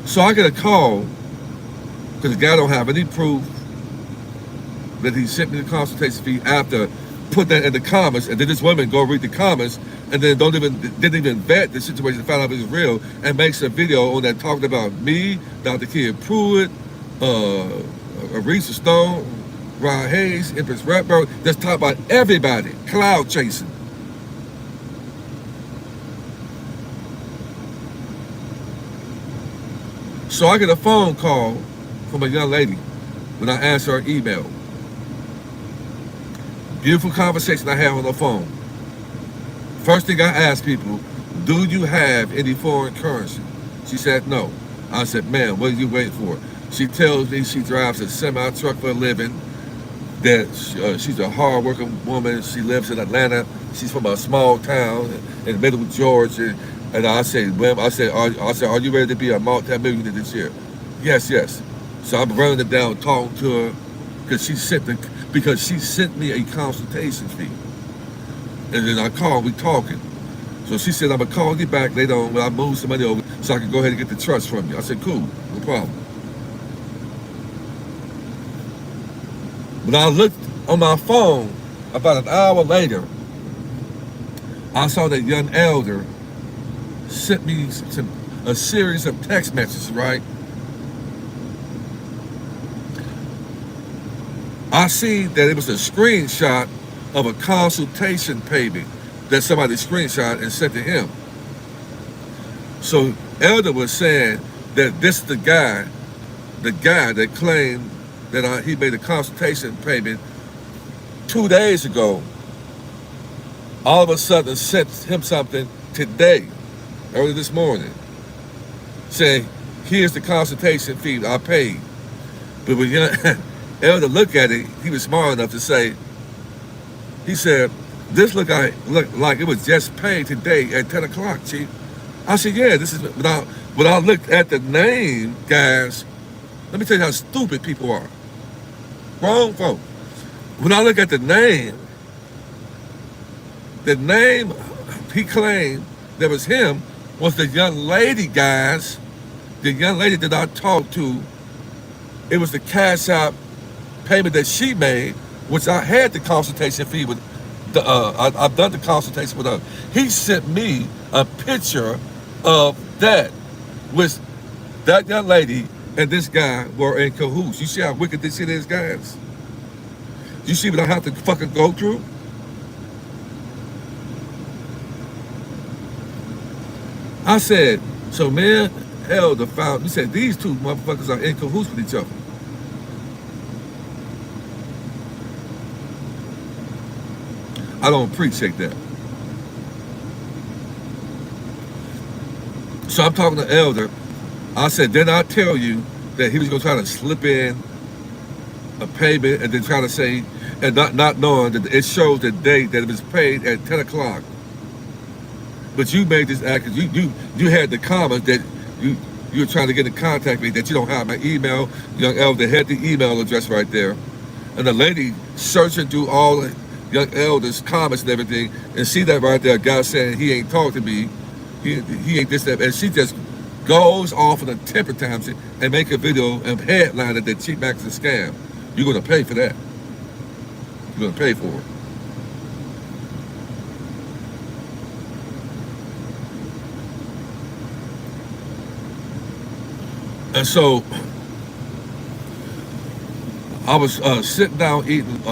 So I get a call because the guy don't have any proof that he sent me the consultation fee after put that in the comments, and then this woman go read the comments and then didn't even vet the situation to find out if it was real and makes a video on that talking about me, Dr. Kid Pruitt, Aretha Stone, Ron Hayes, Empress Ratbird, that's talking about everybody, cloud chasing. So I get a phone call from a young lady when I answer her email. Beautiful conversation I had on the phone. First thing I asked people, do you have any foreign currency? She said no. I said, man, what are you waiting for? She tells me she drives a semi-truck for a living, that she's a hard-working woman. She lives in Atlanta. She's from a small town in middle Georgia. And I said, well, are you ready to be a multi-millionaire this year? Yes. So I'm running it down, talking to her, because she sent because she sent me a consultation fee. And then I called, we talking. So she said, I'm gonna call you back later on when I move somebody over so I can go ahead and get the trust from you. I said, cool, no problem. When I looked on my phone about an hour later, I saw that young elder sent me a series of text messages, right? I see that it was a screenshot of a consultation payment that somebody screenshot and sent to him. So Elder was saying that this is the guy that claimed that he made a consultation payment 2 days ago. All of a sudden sent him something today, early this morning, saying, here's the consultation fee I paid. But when Elder looked at it, he was smart enough to say, he said, this looked like it was just paid today at 10 o'clock, Chief. I said, yeah, this is, when I looked at the name, guys, let me tell you how stupid people are. Wrong folk. When I look at the name he claimed that was him was the young lady, guys. The young lady that I talked to, it was the cash out payment that she made, which I had the consultation fee with. I've done the consultation with her. He sent me a picture of that, which that young lady and this guy were in cahoots. You see how wicked this shit is, guys? You see what I have to fucking go through? I said, so man, Elder found, he said, these two motherfuckers are in cahoots with each other. I don't appreciate that. So I'm talking to Elder. I said, didn't I tell you that he was going to try to slip in a payment and then try to say, and not knowing that it shows the date that it was paid at 10 o'clock. But you made this act, you had the comment that you were trying to get in contact with me, that you don't have my email. Young Elder had the email address right there. And the lady searching through all the Young Elder's comments and everything, and see that right there, a guy saying he ain't talked to me, he ain't this, that, and she just goes off on a temper tantrum and make a video and headline it that Chief Mack is a scam. You're gonna pay for that. You're gonna pay for it. And so I was sitting down eating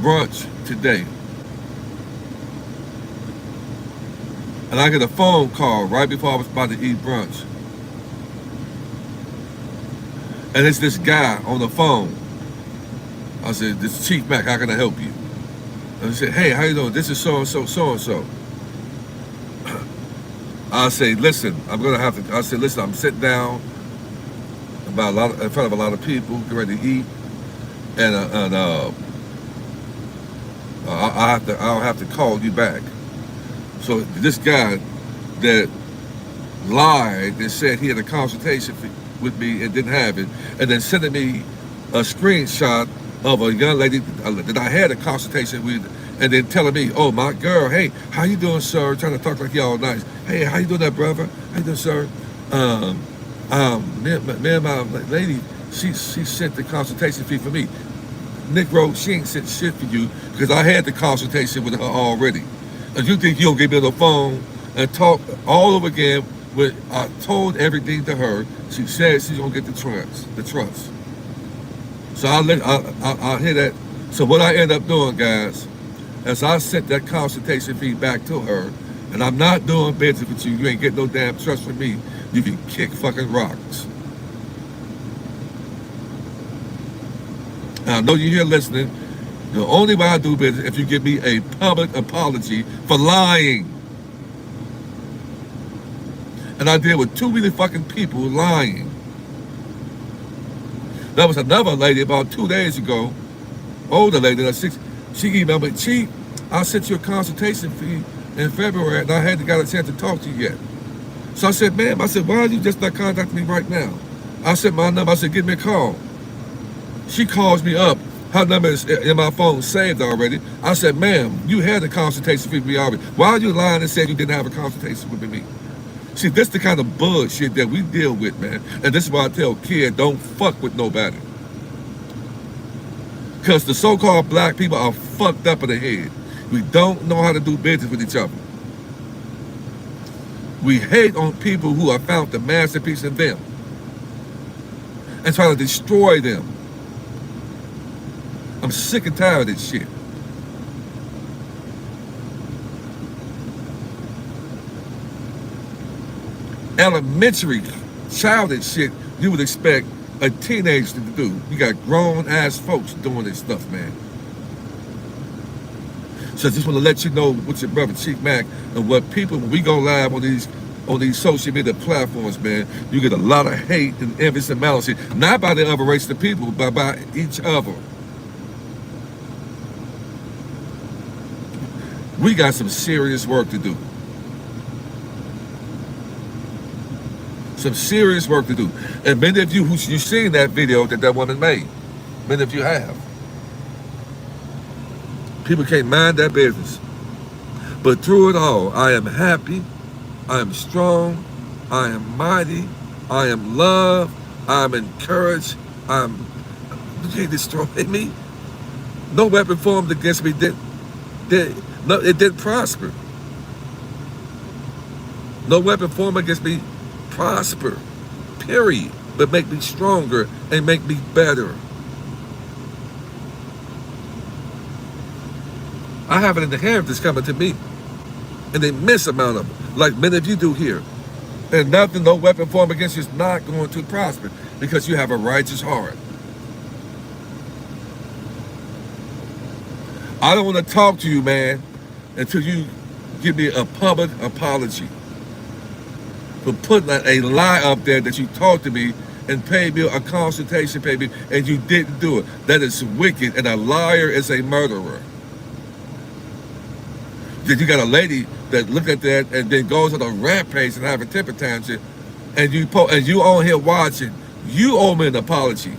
brunch today, and I get a phone call right before I was about to eat brunch, and it's this guy on the phone. I said, this is Chief Mack, how can I help you? And he said, hey, how you doing? This is so-and-so, so-and-so. I say, listen, I said, listen, I'm sitting down in front of a lot of people, get ready to eat, and I'll have to call you back. So this guy that lied and said he had a consultation with me and didn't have it, and then sending me a screenshot of a young lady that I had a consultation with, and then telling me, oh, my girl, hey, how you doing, sir? Trying to talk like y'all nice. Hey, how you doing, that brother? How you doing, sir? Me and my lady, she sent the consultation fee for me. Nick wrote, she ain't sent shit for you because I had the consultation with her already. And you think you'll get me on the phone and talk all over again when I told everything to her. She said she's gonna get the trust. So I hear that. So what I end up doing, guys, as I sent that consultation fee back to her, and I'm not doing business with you, you ain't getting no damn trust from me, you can kick fucking rocks. And I know you're here listening. The only way I do business if you give me a public apology for lying. And I deal with too many fucking people lying. There was another lady about 2 days ago, older lady, she emailed me, Chief, I sent you a consultation fee in February and I hadn't got a chance to talk to you yet. So I said, ma'am, I said, why are you just not contacting me right now? I said my number, I said, give me a call. She calls me up Her number is in my phone saved already. I said, ma'am, you had a consultation with me already. Why are you lying and saying you didn't have a consultation with me? See, this the kind of bullshit that we deal with, man. And this is why I tell kids, don't fuck with nobody. Because the so-called black people are fucked up in the head. We don't know how to do business with each other. We hate on people who have found the masterpiece in them and try to destroy them. I'm sick and tired of this shit. Elementary, childish shit you would expect a teenager to do. You got grown-ass folks doing this stuff, man. So I just want to let you know with your brother Chief Mack and what people, when we go live on these social media platforms, man, you get a lot of hate and envy and malice, not by the other race of people, but by each other. We got some serious work to do. Some serious work to do. And many of you you've seen that video that woman made. Many of you have. People can't mind their business. But through it all, I am happy, I am strong, I am mighty, I am loved, I am encouraged, you can't destroy me. No weapon formed against me it didn't prosper. No weapon formed against me prosper, period. But make me stronger and make me better. I have an inheritance coming to me, an immense amount of it, like many of you do here. And no weapon formed against you is not going to prosper because you have a righteous heart. I don't want to talk to you, man, until you give me a public apology for putting a lie up there that you talked to me and paid me a consultation payment and you didn't do it. That is wicked, and a liar is a murderer. Then you got a lady that look at that and then goes on a rampage and have a temper tantrum, and you on here watching. You owe me an apology.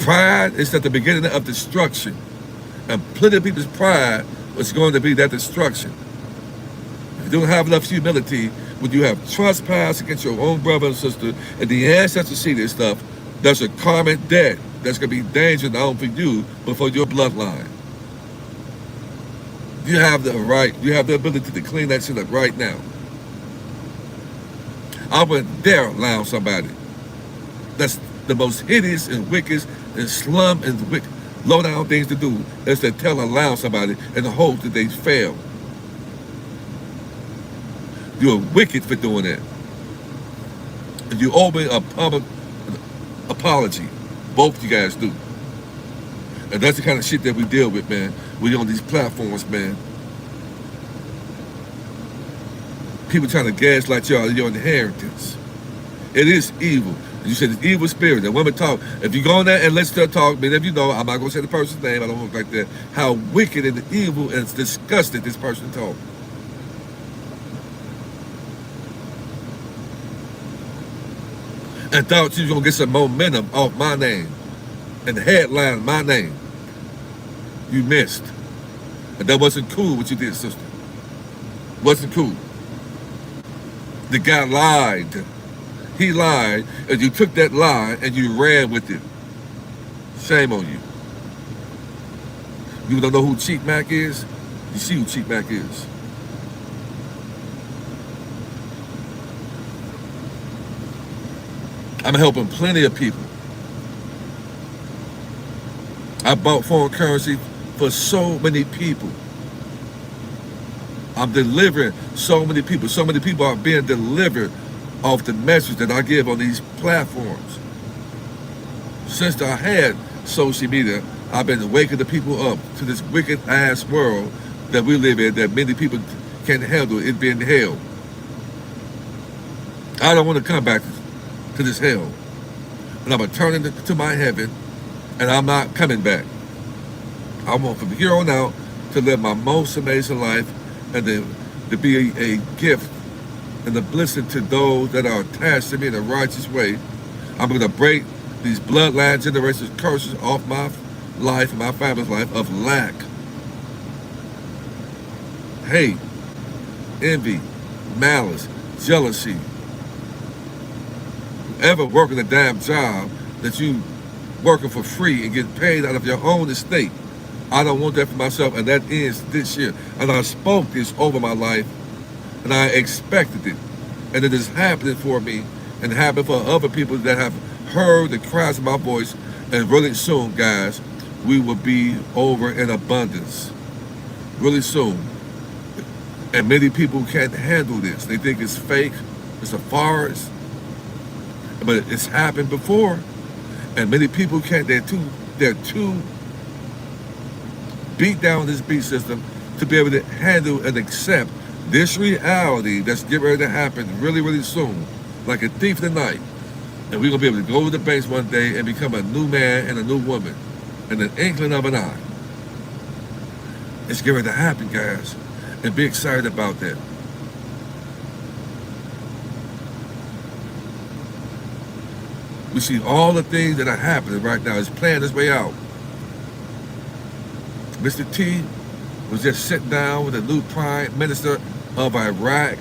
Pride is at the beginning of destruction, and plenty of people's pride is going to be that destruction. If you don't have enough humility, when you have trespass against your own brother and sister, and the ancestors see this stuff, there's a karmic debt that's going to be dangerous not only for you, but for your bloodline. You have the right, you have the ability to clean that shit up right now. I wouldn't dare allow somebody that's the most hideous and wicked and slum and wicked, low down things to do is to allow somebody in the hope that they fail. You're wicked for doing that. And you owe me a public apology. Both you guys do. And that's the kind of shit that we deal with, man. We on these platforms, man. People trying to gaslight y'all your inheritance. It is evil. You said it's evil spirit. And women talk. If you go on there and let's still talk, many of you know, I'm not going to say the person's name, I don't look like that, how wicked and evil and disgusting this person talk. And thought you was going to get some momentum off my name and headline my name. You missed. And that wasn't cool what you did, sister. Wasn't cool. The guy lied. He lied, and you took that lie and you ran with it. Shame on you. You don't know who Chief Mack is? You see who Chief Mack is. I'm helping plenty of people. I bought foreign currency for so many people. I'm delivering so many people. So many people are being delivered off the message that I give on these platforms. Since I had social media, I've been waking the people up to this wicked ass world that we live in that many people can't handle it being hell. I don't want to come back to this hell. And I'm returning to my heaven, and I'm not coming back. I want from here on out to live my most amazing life and then to be a gift and the blessing to those that are attached to me in a righteous way. I'm going to break these bloodline generations curses off my life and my family's life of lack, hate, envy, malice, jealousy. Ever working a damn job that you working for free and getting paid out of your own estate. I don't want that for myself, and that ends this year. And I spoke this over my life, and I expected it. And it is happening for me and happening for other people that have heard the cries of my voice. And really soon, guys, we will be over in abundance. Really soon. And many people can't handle this. They think it's fake, it's a farce. But it's happened before. And many people can't, they're too beat down this beat system to be able to handle and accept this reality that's getting ready to happen really, really soon, like a thief in the night. And we're going to be able to go to the banks one day and become a new man and a new woman in an inkling of an eye. It's getting ready to happen, guys, and be excited about that. We see all the things that are happening right now. It's playing its way out. Mr. T was just sitting down with the new Prime Minister of Iraq.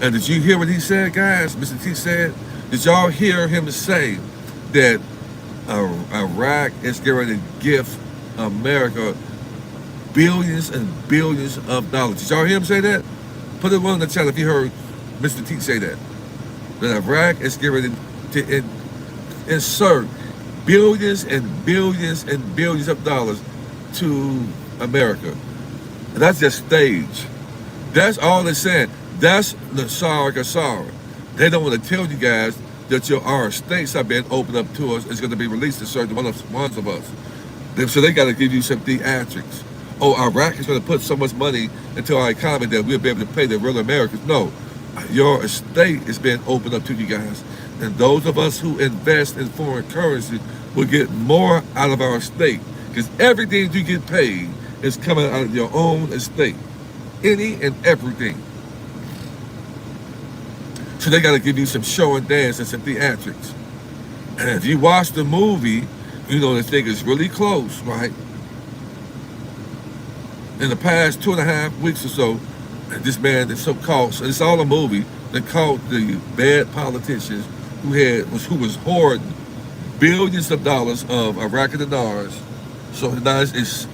And did you hear what he said, guys? Mr. T said, did y'all hear him say that Iraq is going to give America billions and billions of dollars? Did y'all hear him say that? Put it one in the chat if you heard Mr. T say that. That Iraq is going to insert billions and billions and billions of dollars to America. And that's just stage. That's all they're saying. That's the sorry. They don't want to tell you guys that our states are being opened up to us. It's going to be released to certain ones of us. So they got to give you some theatrics. Oh, Iraq is going to put so much money into our economy that we'll be able to pay the real Americans. No, your estate is being opened up to you guys. And those of us who invest in foreign currency will get more out of our estate. Because everything you get paid is coming out of your own estate. Any and everything. So they got to give you some show and dance and some theatrics. And if you watch the movie, you know the thing is really close, right? In the past 2.5 weeks or so, this man is so called, so it's all a movie, they called the bad politicians who was hoarding billions of dollars of Iraqi dinars. So now it's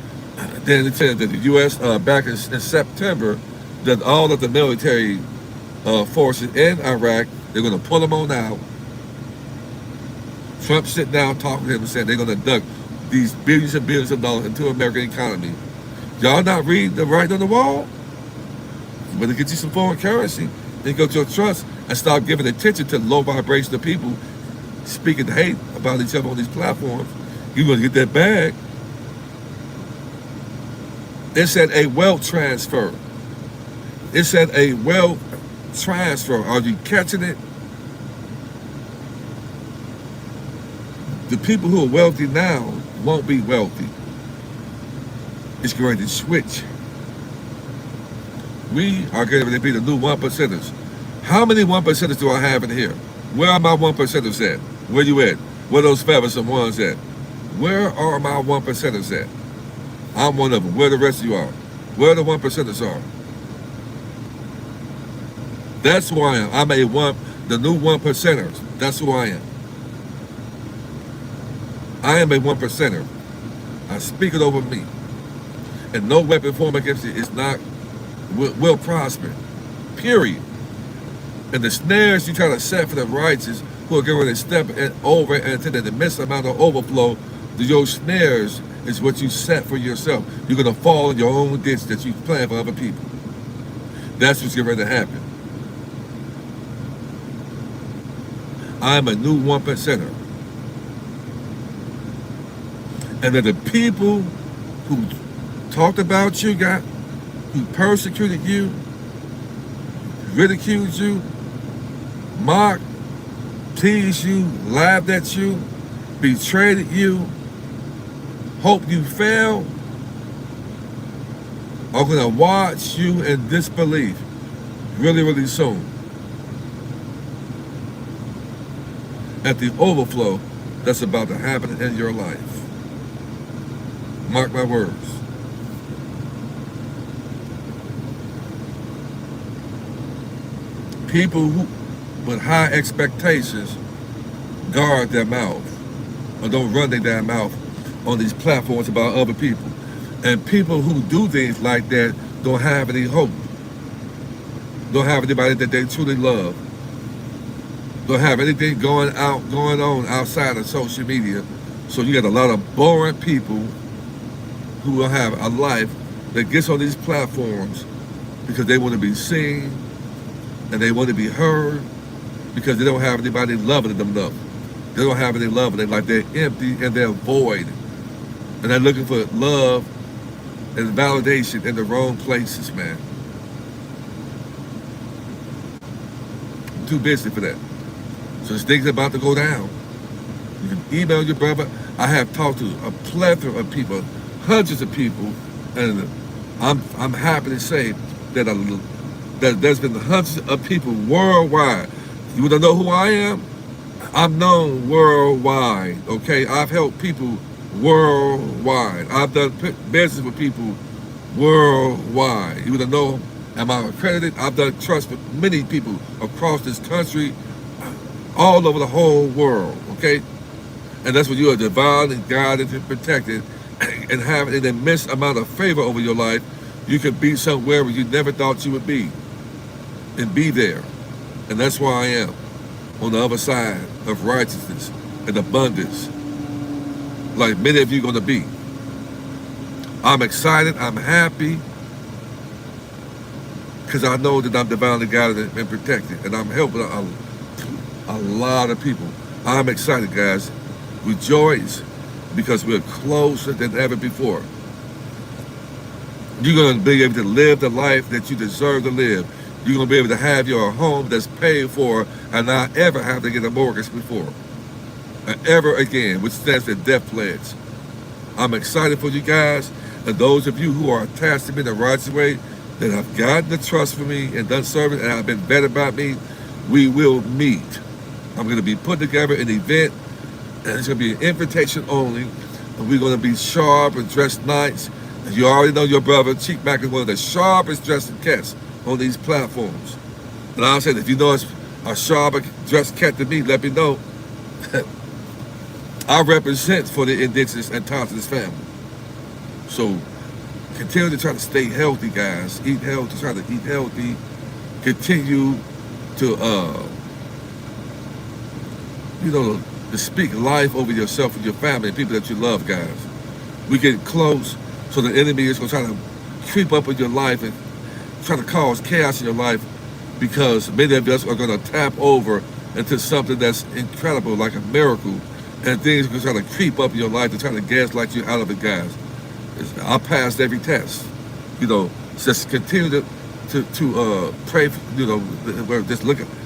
then it said that the U.S. Back in September, that all of the military forces in Iraq, they're going to pull them on out. Trump sitting down talking to him and saying they're going to duct these billions and billions of dollars into the American economy. Y'all not reading the writing on the wall? You better get you some foreign currency. Then go to your trust and start giving attention to low vibration of people speaking hate about each other on these platforms. You're going to get that bag. It said a wealth transfer. It said a wealth transfer. Are you catching it? The people who are wealthy now won't be wealthy. It's going to switch. We are going to be the new 1%ers. How many 1%ers do I have in here? Where are my 1%ers at? Where you at? Where those feathersome ones at? Where are my 1%ers at? I'm one of them. Where the rest of you are? Where the 1%ers are? That's who I am. I'm the new 1%ers. That's who I am. I am a 1%er. I speak it over me. And no weapon formed against it is not, will prosper. Period. And the snares you try to set for the righteous who are going to step over into the immense amount of overflow, your snares is what you set for yourself. You're going to fall in your own ditch that you plan for other people. That's what's getting ready to happen. I'm a new 1%er. And that the people who talked about you, who persecuted you, ridiculed you, mocked, teased you, laughed at you, betrayed you, hope you fail, are going to watch you in disbelief. really, really soon. At the overflow that's about to happen in your life. Mark my words. People who, with high expectations, guard their mouth or don't run their damn mouth on these platforms about other people. And people who do things like that don't have any hope. Don't have anybody that they truly love. Don't have anything going on outside of social media. So you got a lot of boring people who will have a life that gets on these platforms because they want to be seen and they want to be heard because they don't have anybody loving them enough. They don't have any love in their life. They're empty and they're void. And they're looking for love and validation in the wrong places, man. I'm too busy for that. So this thing's about to go down. You can email your brother. I have talked to a plethora of people, hundreds of people, and I'm happy to say that there's been hundreds of people worldwide. You want to know who I am? I'm known worldwide, okay? I've helped people worldwide. I've done business with people worldwide. You want to know, am I accredited? I've done trust with many people across this country, all over the whole world, okay? And that's when you are divinely guided and protected and have an immense amount of favor over your life. You can be somewhere where you never thought you would be and be there. And that's where I am, on the other side of righteousness and abundance, like many of you are going to be. I'm excited, I'm happy, because I know that I'm divinely guided and protected, and I'm helping a lot of people. I'm excited, guys. Rejoice, because we're closer than ever before. You're going to be able to live the life that you deserve to live. You're going to be able to have your home that's paid for and not ever have to get a mortgage before. Ever again, which stands for death pledge. I'm excited for you guys, and those of you who are attached to me in the right way, that have gotten the trust for me and done service and have been vetted by me, we will meet. I'm going to be putting together an event, and it's going to be an invitation only, and we're going to be sharp and dressed nice. And you already know your brother, Chief Mack, is one of the sharpest dressed cats on these platforms. And I'll say that if you know it's a sharper dressed cat than me, let me know. I represent for the indigenous and Thompson's family. So continue to try to stay healthy, guys. Eat healthy, try to eat healthy. Continue to, to speak life over yourself and your family and people that you love, guys. We get close, so the enemy is going to try to creep up in your life and try to cause chaos in your life, because many of us are going to tap over into something that's incredible, like a miracle. And things are going to try to creep up in your life to try to gaslight you out of it, guys. I passed every test. Just continue to pray, just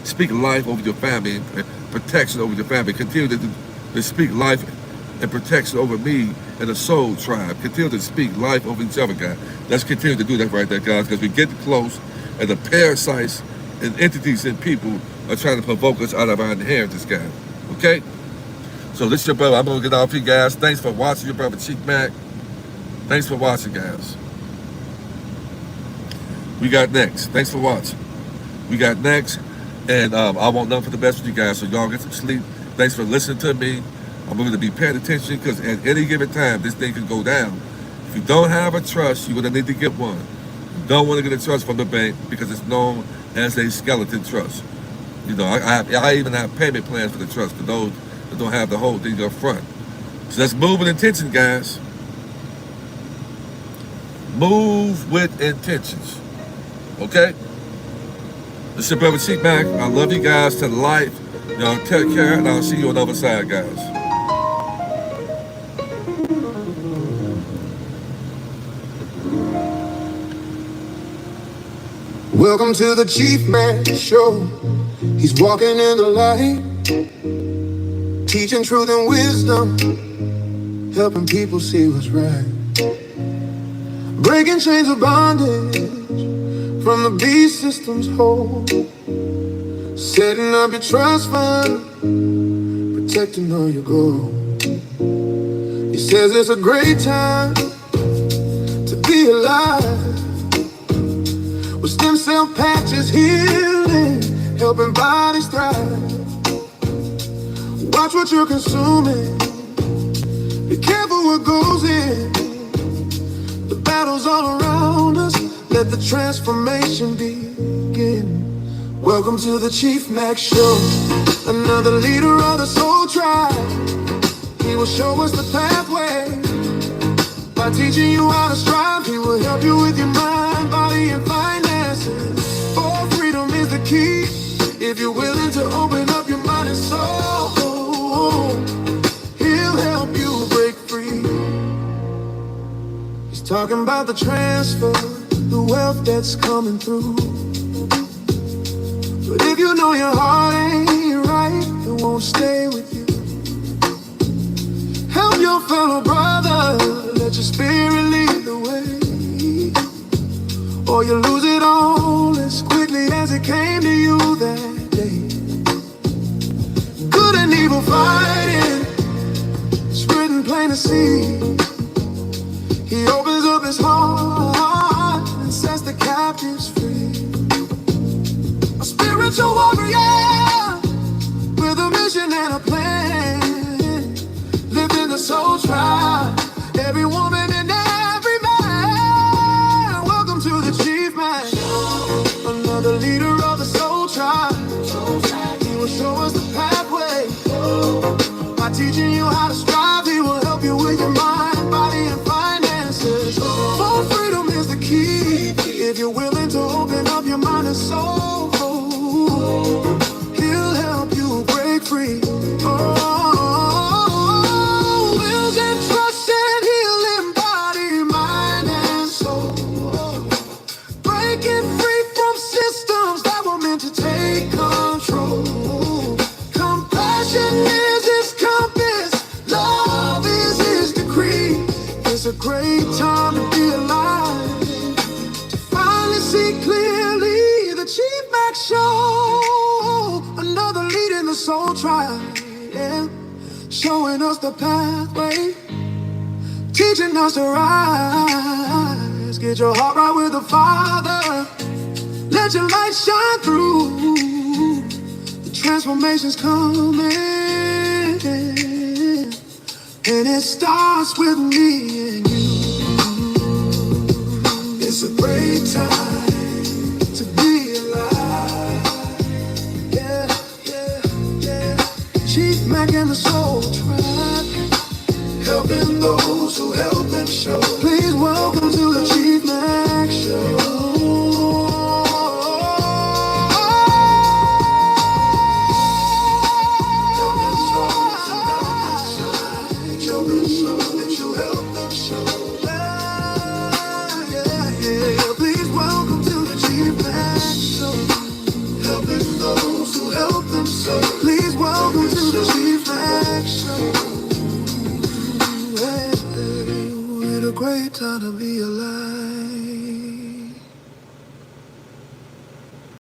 speak life over your family, and protection over your family. Continue to speak life and protection over me and the soul tribe. Continue to speak life over each other, guys. Let's continue to do that right there, guys, because we get close, and the parasites and entities and people are trying to provoke us out of our inheritance, guys. Okay? So this is your brother. I'm going to get off here, guys. Thanks for watching, your brother Chief Mack. Thanks for watching, guys. We got next. Thanks for watching. We got next. And I want nothing for the best with you guys, so y'all get some sleep. Thanks for listening to me. I'm going to be paying attention, because at any given time, this thing could go down. If you don't have a trust, you're going to need to get one. You don't want to get a trust from the bank, because it's known as a skeleton trust. I even have payment plans for the trust for those that don't have the whole thing up front. So let's move with intention, guys. Move with intentions. Okay? This is your brother Chief Mack. I love you guys to life. Y'all take care, and I'll see you on the other side, guys. Welcome to the Chief Mack Show. He's walking in the light, teaching truth and wisdom, helping people see what's right, breaking chains of bondage, from the B system's hold, setting up your trust fund, protecting all your gold. He says it's a great time to be alive, with stem cell patches healing, helping bodies thrive. Watch what you're consuming, be careful what goes in. The battle's all around us, let the transformation begin. Welcome to the Chief Mack Show, another leader of the soul tribe. He will show us the pathway, by teaching you how to strive. He will help you with your mind, body, and finances. For freedom is the key, if you're willing to open up your mind and soul. He'll help you break free. He's talking about the transfer, the wealth that's coming through. But if you know your heart ain't right, it won't stay with you. Help your fellow brother, let your spirit lead the way, or you lose it all as quickly as it came to you that day. Good and evil fighting, it's written plain to see. He opens up his heart and sets the captives free. A spiritual warrior with a mission and a plan, living the soul tribe, every woman and every man. Welcome to the Chief Mack, another leader of the soul tribe. He will show us the pathway, by teaching you how to strive. He will help you with your mind, body, and finances. For freedom is the key, if you're willing to open up your mind and soul. He'll help you break free. Wills and trust and healing, body, mind, and soul. Breaking free from systems that were meant to take control. Compassion is his compass, love is his decree. It's a great time to be alive, to finally see clearly. The Chief Mack Show, another lead in the soul tribe, yeah. Showing us the pathway, teaching us to rise. Get your heart right with the Father, let your light shine through. The transformation's coming, and it starts with me and you. It's a great time to be alive. Yeah, yeah, yeah. Chief Mack and the Soul Tribe, helping those who help them show. Please welcome to the Chief Mack Show. Please welcome to the Chief Mack Show. Hey, what a great time to be alive.